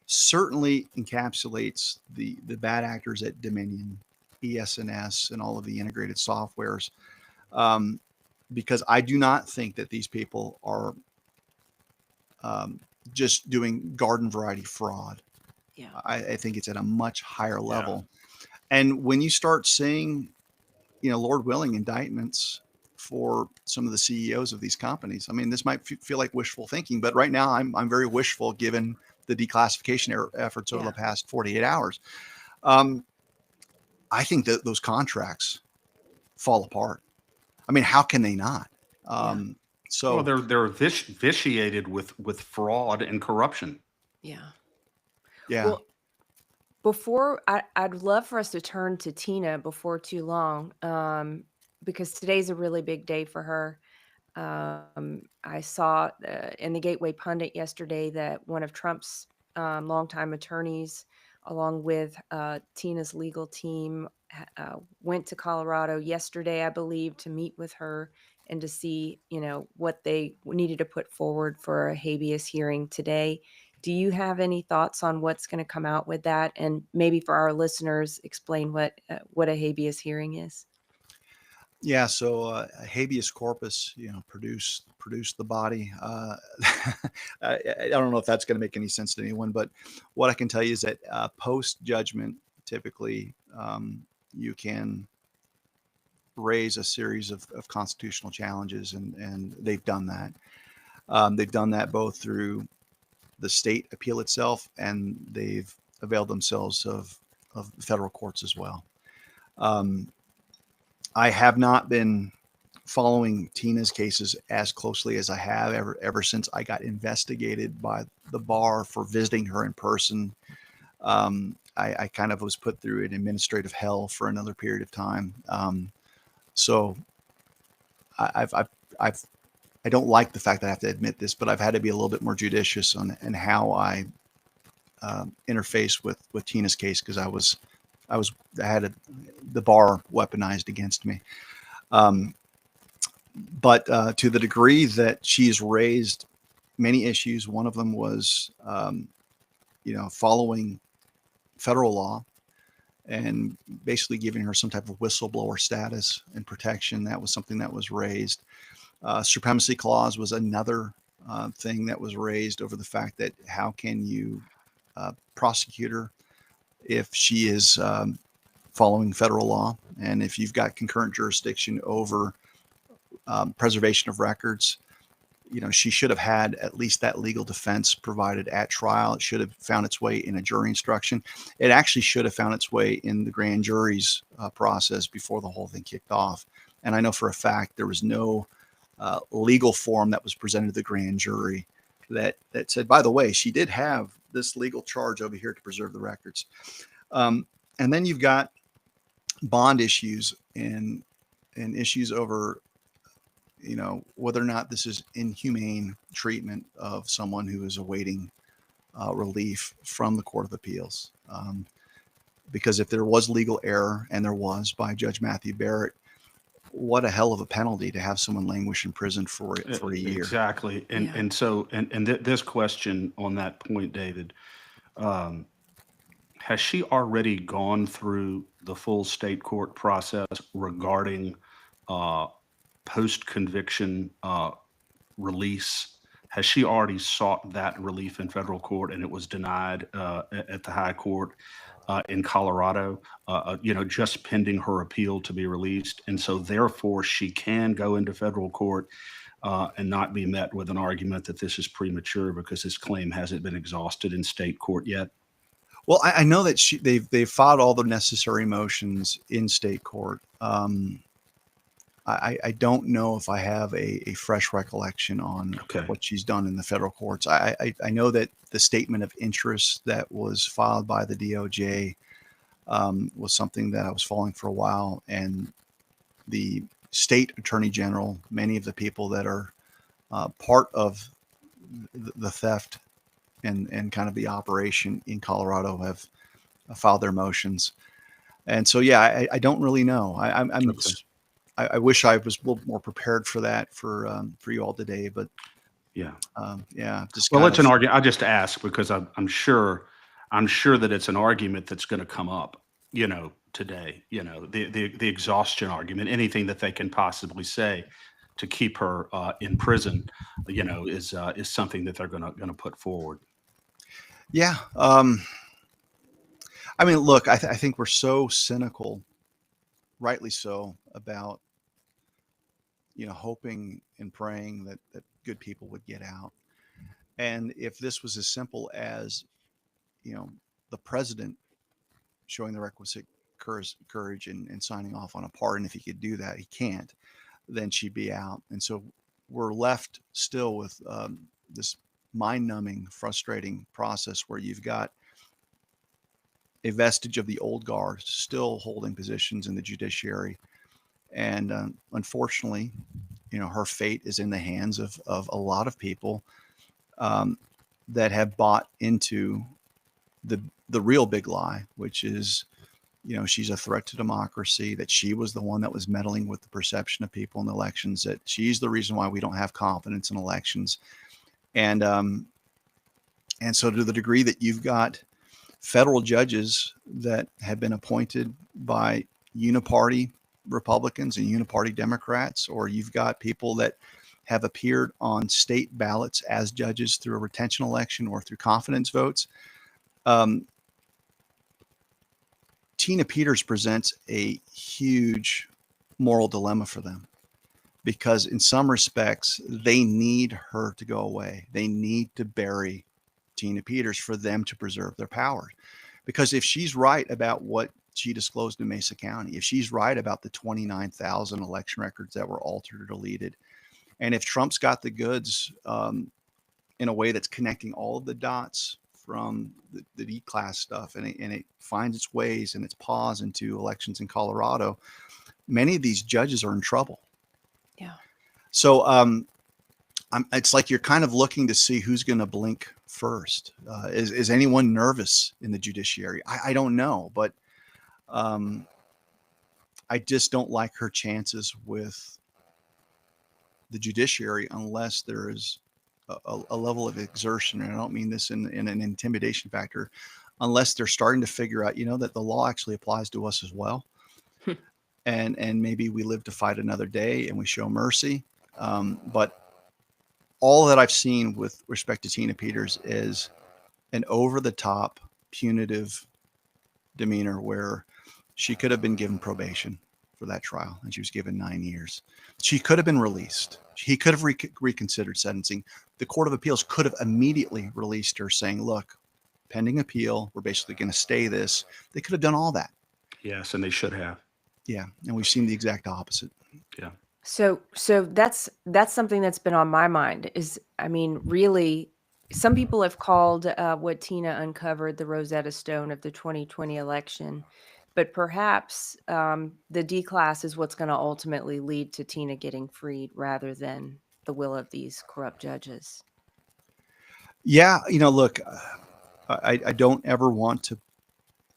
certainly encapsulates the bad actors at Dominion, ES&S, and all of the integrated softwares, because I do not think that these people are just doing garden variety fraud. Yeah. I think it's at a much higher level. And when you start seeing, Lord willing, indictments for some of the CEOs of these companies, I mean, this might feel like wishful thinking, but right now I'm very wishful given the declassification efforts over the past 48 hours. I think that those contracts fall apart. I mean, how can they not? So they're vitiated with fraud and corruption. Yeah. Yeah. Well, I'd love for us to turn to Tina before too long, because today's a really big day for her. I saw in the Gateway Pundit yesterday that one of Trump's longtime attorneys, along with Tina's legal team, went to Colorado yesterday, I believe, to meet with her and to see, what they needed to put forward for a habeas hearing today. Do you have any thoughts on what's going to come out with that? And maybe for our listeners, explain what a habeas hearing is. Yeah, so habeas corpus, produce the body. I don't know if that's going to make any sense to anyone, but what I can tell you is that post judgment, typically, you can raise a series of constitutional challenges, and they've done that. They've done that both through the state appeal itself, and they've availed themselves of federal courts as well. I have not been following Tina's cases as closely as I have ever since I got investigated by the bar for visiting her in person. I kind of was put through an administrative hell for another period of time. So I don't like the fact that I have to admit this, but I've had to be a little bit more judicious on how I interface with Tina's case, because I had the bar weaponized against me. But to the degree that she's raised many issues, one of them was, following federal law and basically giving her some type of whistleblower status and protection. That was something that was raised. Supremacy clause was another thing that was raised over the fact that how can you prosecute her if she is following federal law, and if you've got concurrent jurisdiction over preservation of records. She should have had at least that legal defense provided at trial. It should have found its way in a jury instruction. It actually should have found its way in the grand jury's process before the whole thing kicked off. And I know for a fact there was no legal form that was presented to the grand jury that said, by the way, she did have this legal charge over here to preserve the records. And then you've got bond issues and issues over whether or not this is inhumane treatment of someone who is awaiting relief from the Court of Appeals. Because if there was legal error, and there was by Judge Matthew Barrett, what a hell of a penalty to have someone languish in prison for a year. Exactly. And so this question on that point, David, has she already gone through the full state court process regarding post-conviction release? Has she already sought that relief in federal court and it was denied at the high court in Colorado, just pending her appeal to be released? And so therefore she can go into federal court and not be met with an argument that this is premature because this claim hasn't been exhausted in state court yet? Well, I know that they've filed all the necessary motions in state court. I don't know if I have a fresh recollection on what she's done in the federal courts. I know that the statement of interest that was filed by the DOJ was something that I was following for a while, and the state attorney general, many of the people that are part of the theft and kind of the operation in Colorado have filed their motions. And so, yeah, I don't really know. I wish I was a little more prepared for that for you all today, but yeah. Just well, it's an argument. I just ask because I'm sure that it's an argument that's going to come up, today, the exhaustion argument, anything that they can possibly say to keep her in prison, is something that they're going to put forward. Yeah. I mean, look, I think we're so cynical, rightly so, about hoping and praying that good people would get out. And if this was as simple as, the president showing the requisite courage and signing off on a pardon, if he could do that, he can't, then she'd be out. And so we're left still with this mind-numbing, frustrating process where you've got a vestige of the old guard still holding positions in the judiciary. And unfortunately, her fate is in the hands of a lot of people that have bought into the real big lie, which is, she's a threat to democracy, that she was the one that was meddling with the perception of people in elections, that she's the reason why we don't have confidence in elections. And so to the degree that you've got federal judges that have been appointed by uniparty Republicans and uniparty Democrats, or you've got people that have appeared on state ballots as judges through a retention election or through confidence votes, Tina Peters presents a huge moral dilemma for them, because in some respects, they need her to go away. They need to bury Tina Peters for them to preserve their power. Because if she's right about what she disclosed in Mesa County, if she's right about the 29,000 election records that were altered or deleted, and if Trump's got the goods in a way that's connecting all of the dots from the D-class stuff, and it finds its ways and its paws into elections in Colorado, many of these judges are in trouble. Yeah. So it's like you're kind of looking to see who's going to blink first. Is anyone nervous in the judiciary? I don't know, but I just don't like her chances with the judiciary unless there is a level of exertion. And I don't mean this in an intimidation factor, unless they're starting to figure out, that the law actually applies to us as well. And maybe we live to fight another day and we show mercy. But all that I've seen with respect to Tina Peters is an over-the-top punitive demeanor where she could have been given probation for that trial and she was given 9 years. She could have been released. He could have reconsidered sentencing. The Court of Appeals could have immediately released her saying, look, pending appeal, we're basically going to stay this. They could have done all that. Yes, and they should have. Yeah, and we've seen the exact opposite. Yeah. So that's something that's been on my mind is, I mean, really, some people have called what Tina uncovered the Rosetta Stone of the 2020 election, but perhaps the D class is what's going to ultimately lead to Tina getting freed rather than the will of these corrupt judges. Yeah, look, I don't ever want to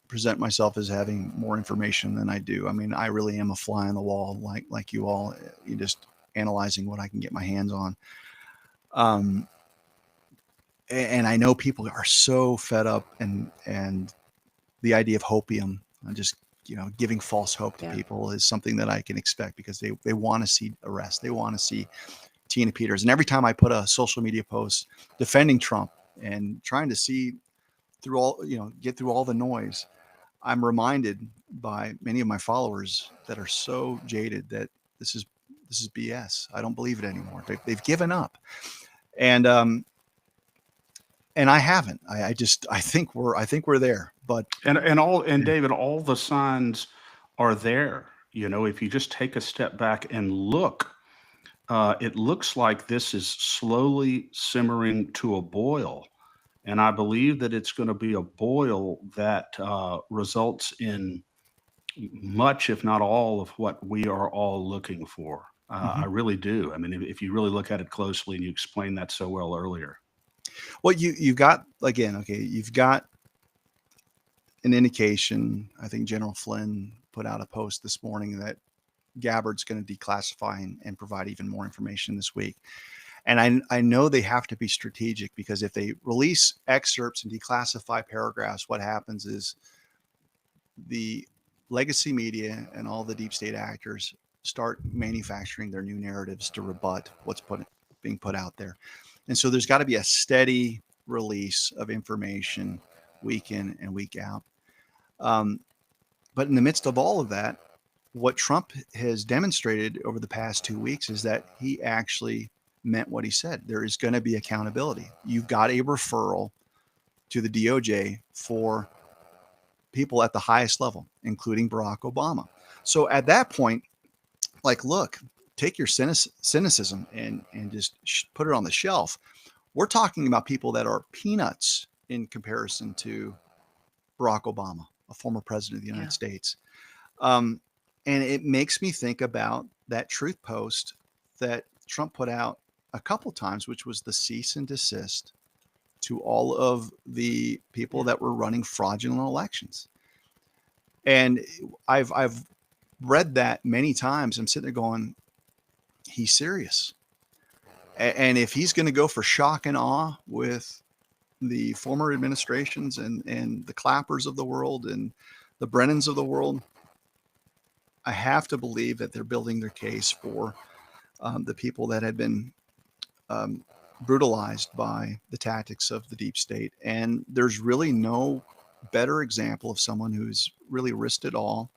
present myself as having more information than I do. I mean, I really am a fly on the wall, like you all. You just analyzing what I can get my hands on. And I know people are so fed up, and the idea of hopium, just giving false hope to people is something that I can expect because they want to see arrest. They want to see Tina Peters. And every time I put a social media post defending Trump and trying to see through all, get through all the noise, I'm reminded by many of my followers that are so jaded that this is BS. I don't believe it anymore. They've given up. And I haven't. I think we're there. But and David, all the signs are there. If you just take a step back and look, it looks like this is slowly simmering to a boil. And I believe that it's going to be a boil that results in much, if not all, of what we are all looking for. I really do. I mean, if you really look at it closely, and you explained that so well earlier. Well, you've got, again, okay, you've got an indication. I think General Flynn put out a post this morning that Gabbard's going to declassify and provide even more information this week. And I know they have to be strategic because if they release excerpts and declassify paragraphs, what happens is the legacy media and all the deep state actors start manufacturing their new narratives to rebut what's being put out there. And so there's got to be a steady release of information week in and week out. But in the midst of all of that, what Trump has demonstrated over the past 2 weeks is that he actually meant what he said. There is going to be accountability. You've got a referral to the DOJ for people at the highest level, including Barack Obama. So at that point, look, take your cynicism and just put it on the shelf. We're talking about people that are peanuts in comparison to Barack Obama, a former president of the United States. And it makes me think about that truth post that Trump put out a couple times, which was the cease and desist to all of the people that were running fraudulent elections. And I've read that many times. I'm sitting there going, he's serious. And if he's going to go for shock and awe with the former administrations and the Clappers of the world and the Brennans of the world, I have to believe that they're building their case for the people that had been brutalized by the tactics of the deep state. And there's really no better example of someone who's really risked it all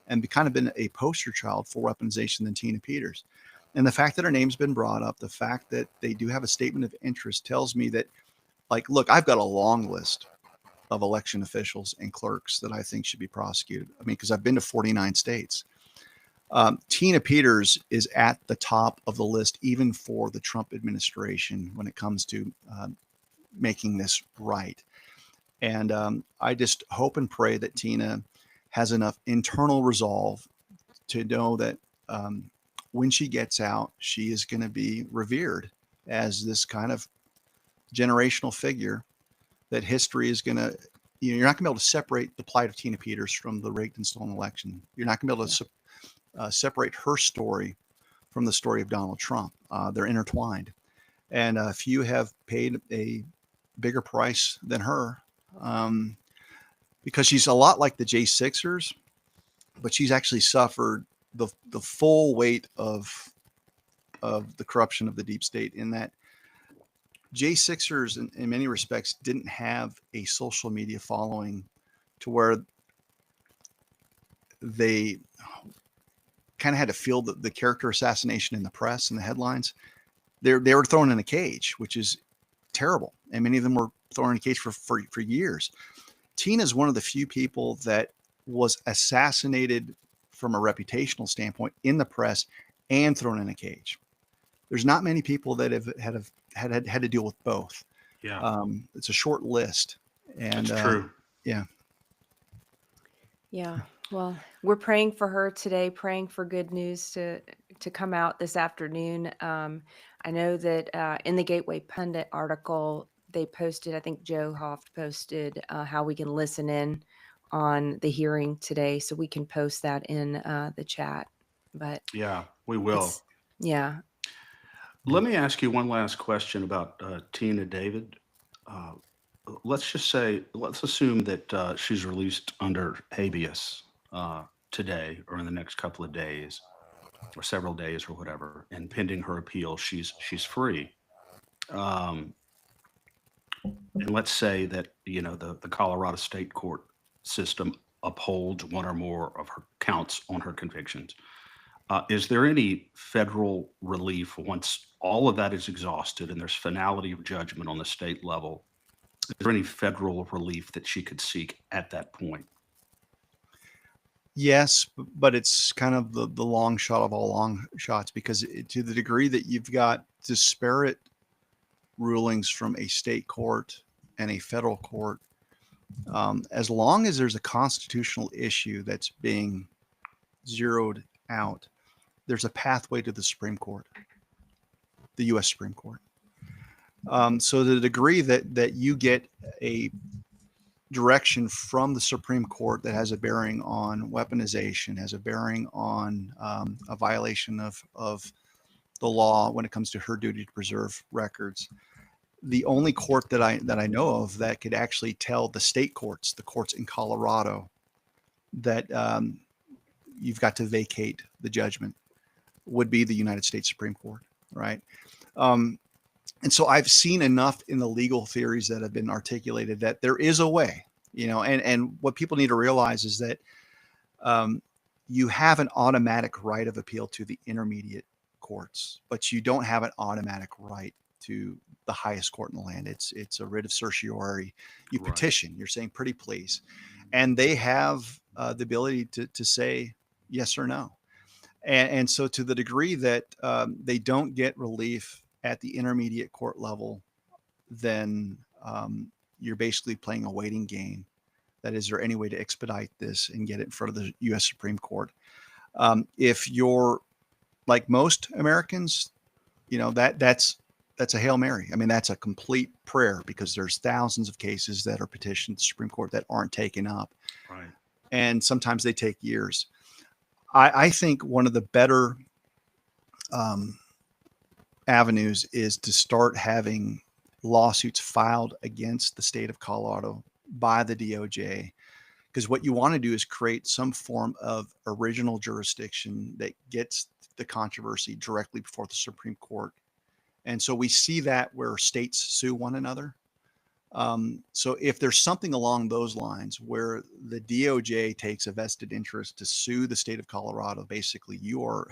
and kind of been a poster child for weaponization than Tina Peters. And the fact that her name's been brought up, the fact that they do have a statement of interest tells me that, look, I've got a long list of election officials and clerks that I think should be prosecuted. I mean, because I've been to 49 states. Tina Peters is at the top of the list, even for the Trump administration, when it comes to making this right. And I just hope and pray that Tina has enough internal resolve to know that when she gets out, she is going to be revered as this kind of generational figure that history is going to, you're not going to be able to separate the plight of Tina Peters from the rigged and stolen election. You're not going to be able to separate her story from the story of Donald Trump. They're intertwined. And few have paid a bigger price than her. because she's a lot like the J6ers, but she's actually suffered the full weight of the corruption of the deep state, in that J6ers in many respects didn't have a social media following to where they kind of had to feel the character assassination in the press and the headlines. They were thrown in a cage, which is terrible. And many of them were thrown in a cage for years. Tina is one of the few people that was assassinated from a reputational standpoint in the press and thrown in a cage. There's not many people that have had to deal with both. Yeah, It's a short list. And that's true. yeah. Yeah. Well, we're praying for her today, praying for good news to come out this afternoon. I know that in the Gateway Pundit article, they posted, I think Joe Hoft posted how we can listen in on the hearing today. So we can post that in the chat. But Yeah, we will. Yeah. Let me ask you one last question about Tina David. Let's assume that she's released under habeas today or in the next couple of days or several days or whatever, and pending her appeal, she's free. Um, and let's say that, the Colorado State Court system upholds one or more of her counts on her convictions. Is there any federal relief once all of that is exhausted and there's finality of judgment on the state level? Is there any federal relief that she could seek at that point? Yes, but it's kind of the long shot of all long shots, because to the degree that you've got disparate rulings from a state court and a federal court, as long as there's a constitutional issue that's being zeroed out, there's a pathway to the Supreme Court, the U.S. Supreme Court. So the degree that you get a direction from the Supreme Court that has a bearing on weaponization, has a bearing on a violation of the law when it comes to her duty to preserve records, the only court that I know of that could actually tell the state courts, the courts in Colorado, that you've got to vacate the judgment would be the United States Supreme Court, right? And so I've seen enough in the legal theories that have been articulated that there is a way, and what people need to realize is that you have an automatic right of appeal to the intermediate courts, but you don't have an automatic right to the highest court in the land. It's a writ of certiorari. You Right. petition, you're saying pretty please, and they have the ability to say yes or no. And so to the degree that they don't get relief at the intermediate court level, then you're basically playing a waiting game. That is there any way to expedite this and get it in front of the U.S. Supreme Court? If you're like most Americans, that's a Hail Mary. I mean, that's a complete prayer, because there's thousands of cases that are petitioned to the Supreme Court that aren't taken up. Right. And sometimes they take years. I think one of the better avenues is to start having lawsuits filed against the state of Colorado by the DOJ, because what you want to do is create some form of original jurisdiction that gets the controversy directly before the Supreme Court. And so we see that where states sue one another. So if there's something along those lines where the DOJ takes a vested interest to sue the state of Colorado, basically you're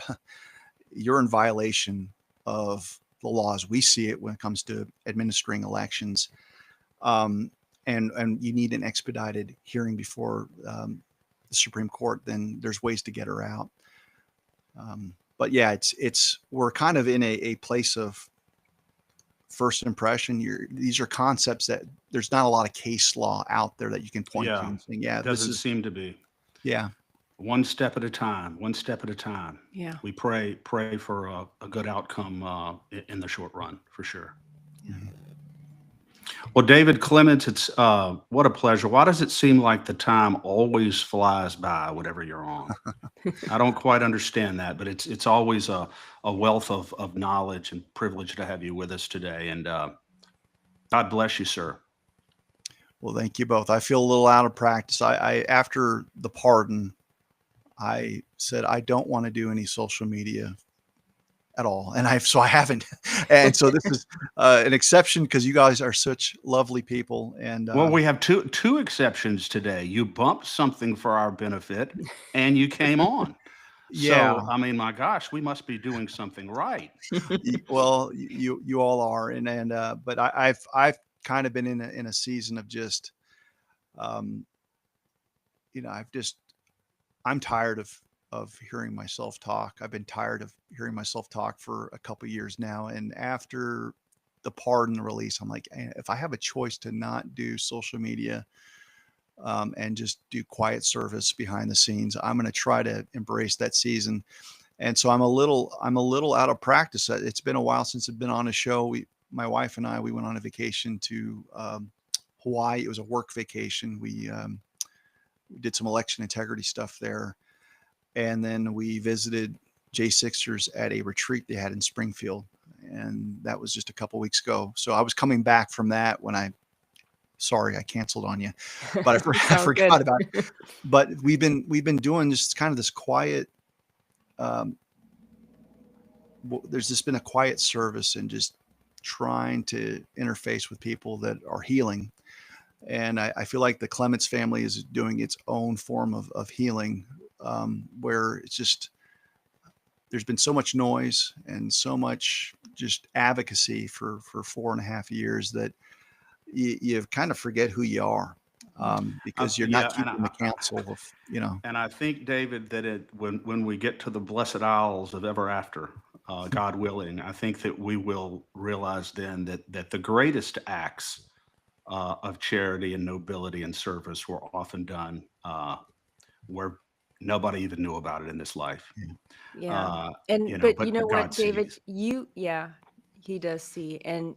in violation of the laws. We see it when it comes to administering elections, and you need an expedited hearing before the Supreme Court. Then there's ways to get her out. But yeah, we're kind of in a place of first impression. These are concepts that there's not a lot of case law out there that you can point to and say, yeah, It doesn't seem to be. Yeah. One step at a time. Yeah. We pray for a good outcome in the short run, for sure. Mhm. Well, David Clements, it's what a pleasure. Why does it seem like the time always flies by whatever you're on? I don't quite understand that, but it's always a wealth of knowledge and privilege to have you with us today. And God bless you, sir. Well, thank you both. I feel a little out of practice. I after the pardon, I said I don't want to do any social media at all, and I haven't. And so this is an exception because you guys are such lovely people. And Well, we have two exceptions today. You bumped something for our benefit, and you came on. yeah, So, I mean, my gosh, we must be doing something right. well, you all are, and but I've kind of been in a season of just um, I've just I'm tired of hearing myself talk. I've been tired of hearing myself talk for a couple years now. And after the pardon release, I'm like, if I have a choice to not do social media and just do quiet service behind the scenes, I'm going to try to embrace that season. And so I'm a little out of practice. It's been a while since I've been on a show. My wife and I, we went on a vacation to Hawaii. It was a work vacation. We did some election integrity stuff there. And then we visited J6ers at a retreat they had in Springfield. And that was just a couple weeks ago. So I was coming back from that when sorry, I canceled on you, but I Sounds good. forgot about it. But we've been doing just kind of this quiet, um, there's just been a quiet service and just trying to interface with people that are healing. And I feel like the Clements family is doing its own form of healing, where it's just there's been so much noise and so much just advocacy for 4.5 years that you kind of forget who you are, because you're Yeah, not keeping the counsel of. and I think, David, that when we get to the blessed isles of ever after, God willing, I think that we will realize then that the greatest acts of charity and nobility and service were often done where nobody even knew about it in this life. Yeah. But You know God what, David, sees. yeah, he does see. And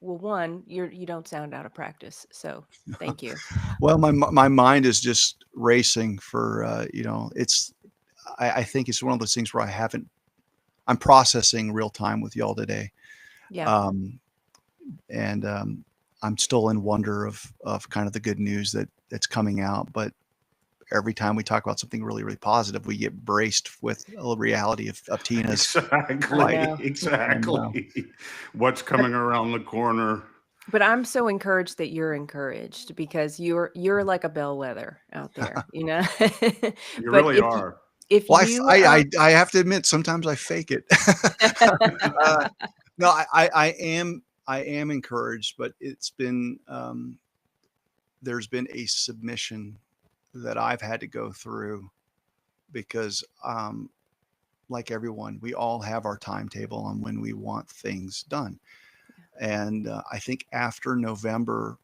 well, one, you don't sound out of practice. So thank you. Well, my mind is just racing for it's I think it's one of those things where I'm processing real time with y'all today. Yeah. Um, and I'm still in wonder of kind of the good news that's coming out. But every time we talk about something really, really positive, we get braced with a reality of Tina's I life. know. Exactly. What's But coming around the corner? but I'm so encouraged that you're encouraged because you're like a bellwether out there, you know? You But really are. if Well, you I have to admit, sometimes I fake it. uh, no, I am encouraged, but there's been a submission that I've had to go through because, like everyone, we all have our timetable on when we want things done. And I think after November,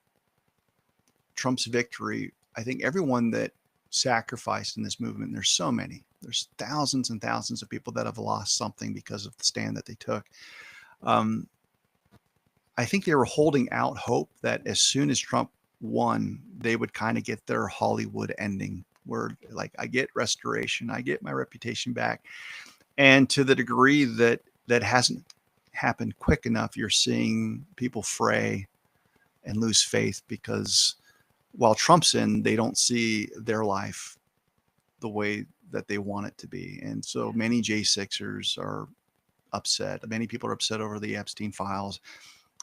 Trump's victory, I think everyone that sacrificed in this movement, there's thousands and thousands of people that have lost something because of the stand that they took. Um, I think they were holding out hope that as soon as Trump won, they would kind of get their Hollywood ending where, like, I get restoration, I get my reputation back. And to the degree that hasn't happened quick enough, you're seeing people fray and lose faith because while Trump's in, they don't see their life the way that they want it to be. And so many J6ers are upset. Many people are upset over the Epstein files.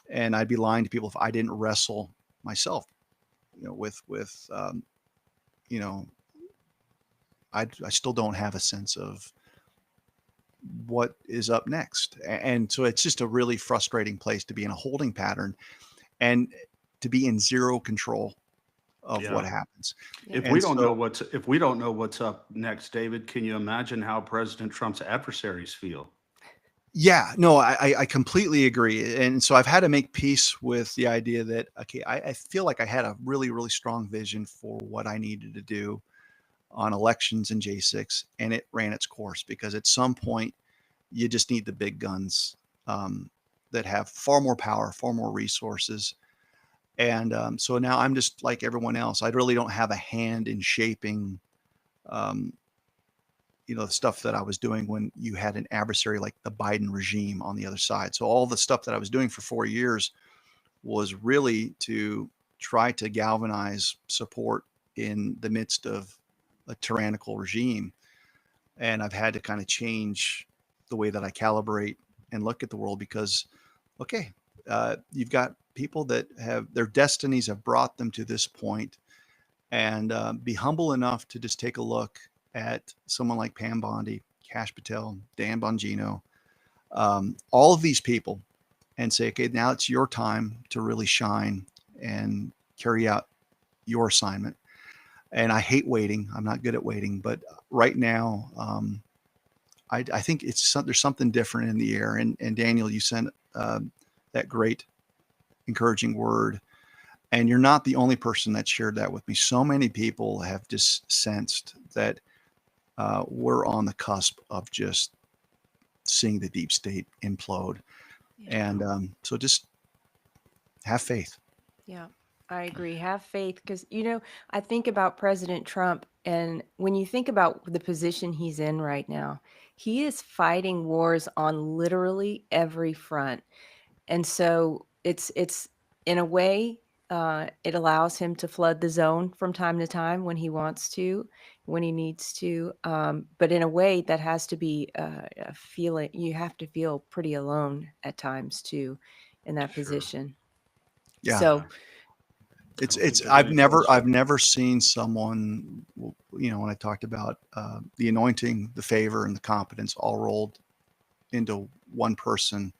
And I'd be lying to people if I didn't wrestle myself, with you know, I still don't have a sense of what is up next. And so it's just a really frustrating place to be in a holding pattern and to be in zero control of what Yeah. happens. yeah. If we And don't know so, what's up next, David, can you imagine how President Trump's adversaries feel? yeah, no, I completely agree. And so I've had to make peace with the idea that, okay, I feel like I had a really, really strong vision for what I needed to do on elections in J6, and it ran its course because at some point you just need the big guns, that have far more power, far more resources. And so now I'm just like everyone else. I really don't have a hand in shaping, um, the stuff that I was doing when you had an adversary like the Biden regime on the other side. So all the stuff that I was doing for 4 years was really to try to galvanize support in the midst of a tyrannical regime. And I've had to kind of change the way that I calibrate and look at the world because, okay, you've got people that have their destinies have brought them to this point, and be humble enough to just take a look at someone like Pam Bondi, Kash Patel, Dan Bongino, all of these people, and say, okay, now it's your time to really shine and carry out your assignment. And I hate waiting. I'm not good at waiting, but right now, I think there's something different in the air. And Daniel, you sent that great encouraging word, and you're not the only person that shared that with me. So many people have just sensed that we're on the cusp of just seeing the deep state implode. Yeah. And so just have faith. Yeah, I agree. Have faith because, I think about President Trump, and when you think about the position he's in right now, he is fighting wars on literally every front. And so it's in a way, it allows him to flood the zone from time to time when he wants to, when he needs to. But in a way that has to be a feeling, you have to feel pretty alone at times too in that Sure. position. Yeah. So It's I've never seen someone, when I talked about the anointing, the favor, and the competence all rolled into one person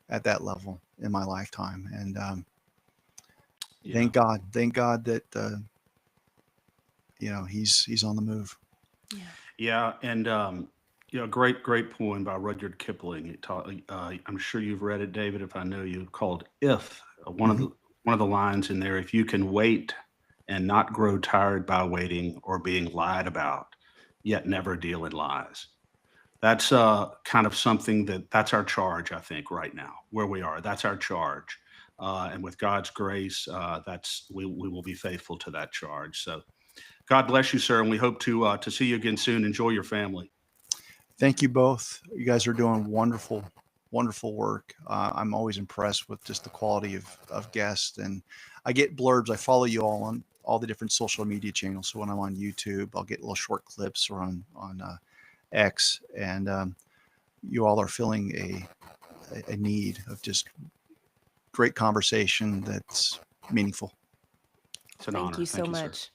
at that level in my lifetime. And thank God that he's on the move. yeah. And great poem by Rudyard Kipling. I'm sure you've read it, David. If I know you, called "If." One of the lines in there: "If you can wait and not grow tired by waiting or being lied about, yet never deal in lies." That's kind of something that's our charge, I think, right now where we are. That's our charge, and with God's grace, we will be faithful to that charge. So, God bless you, sir, and we hope to see you again soon. Enjoy your family. Thank you both. You guys are doing wonderful, wonderful work. I'm always impressed with just the quality of guests, and I get blurbs. I follow you all on all the different social media channels. So when I'm on YouTube, I'll get little short clips, or on X, and you all are filling a need of just great conversation that's meaningful. It's an Thank honor. you so Thank you, sir. much.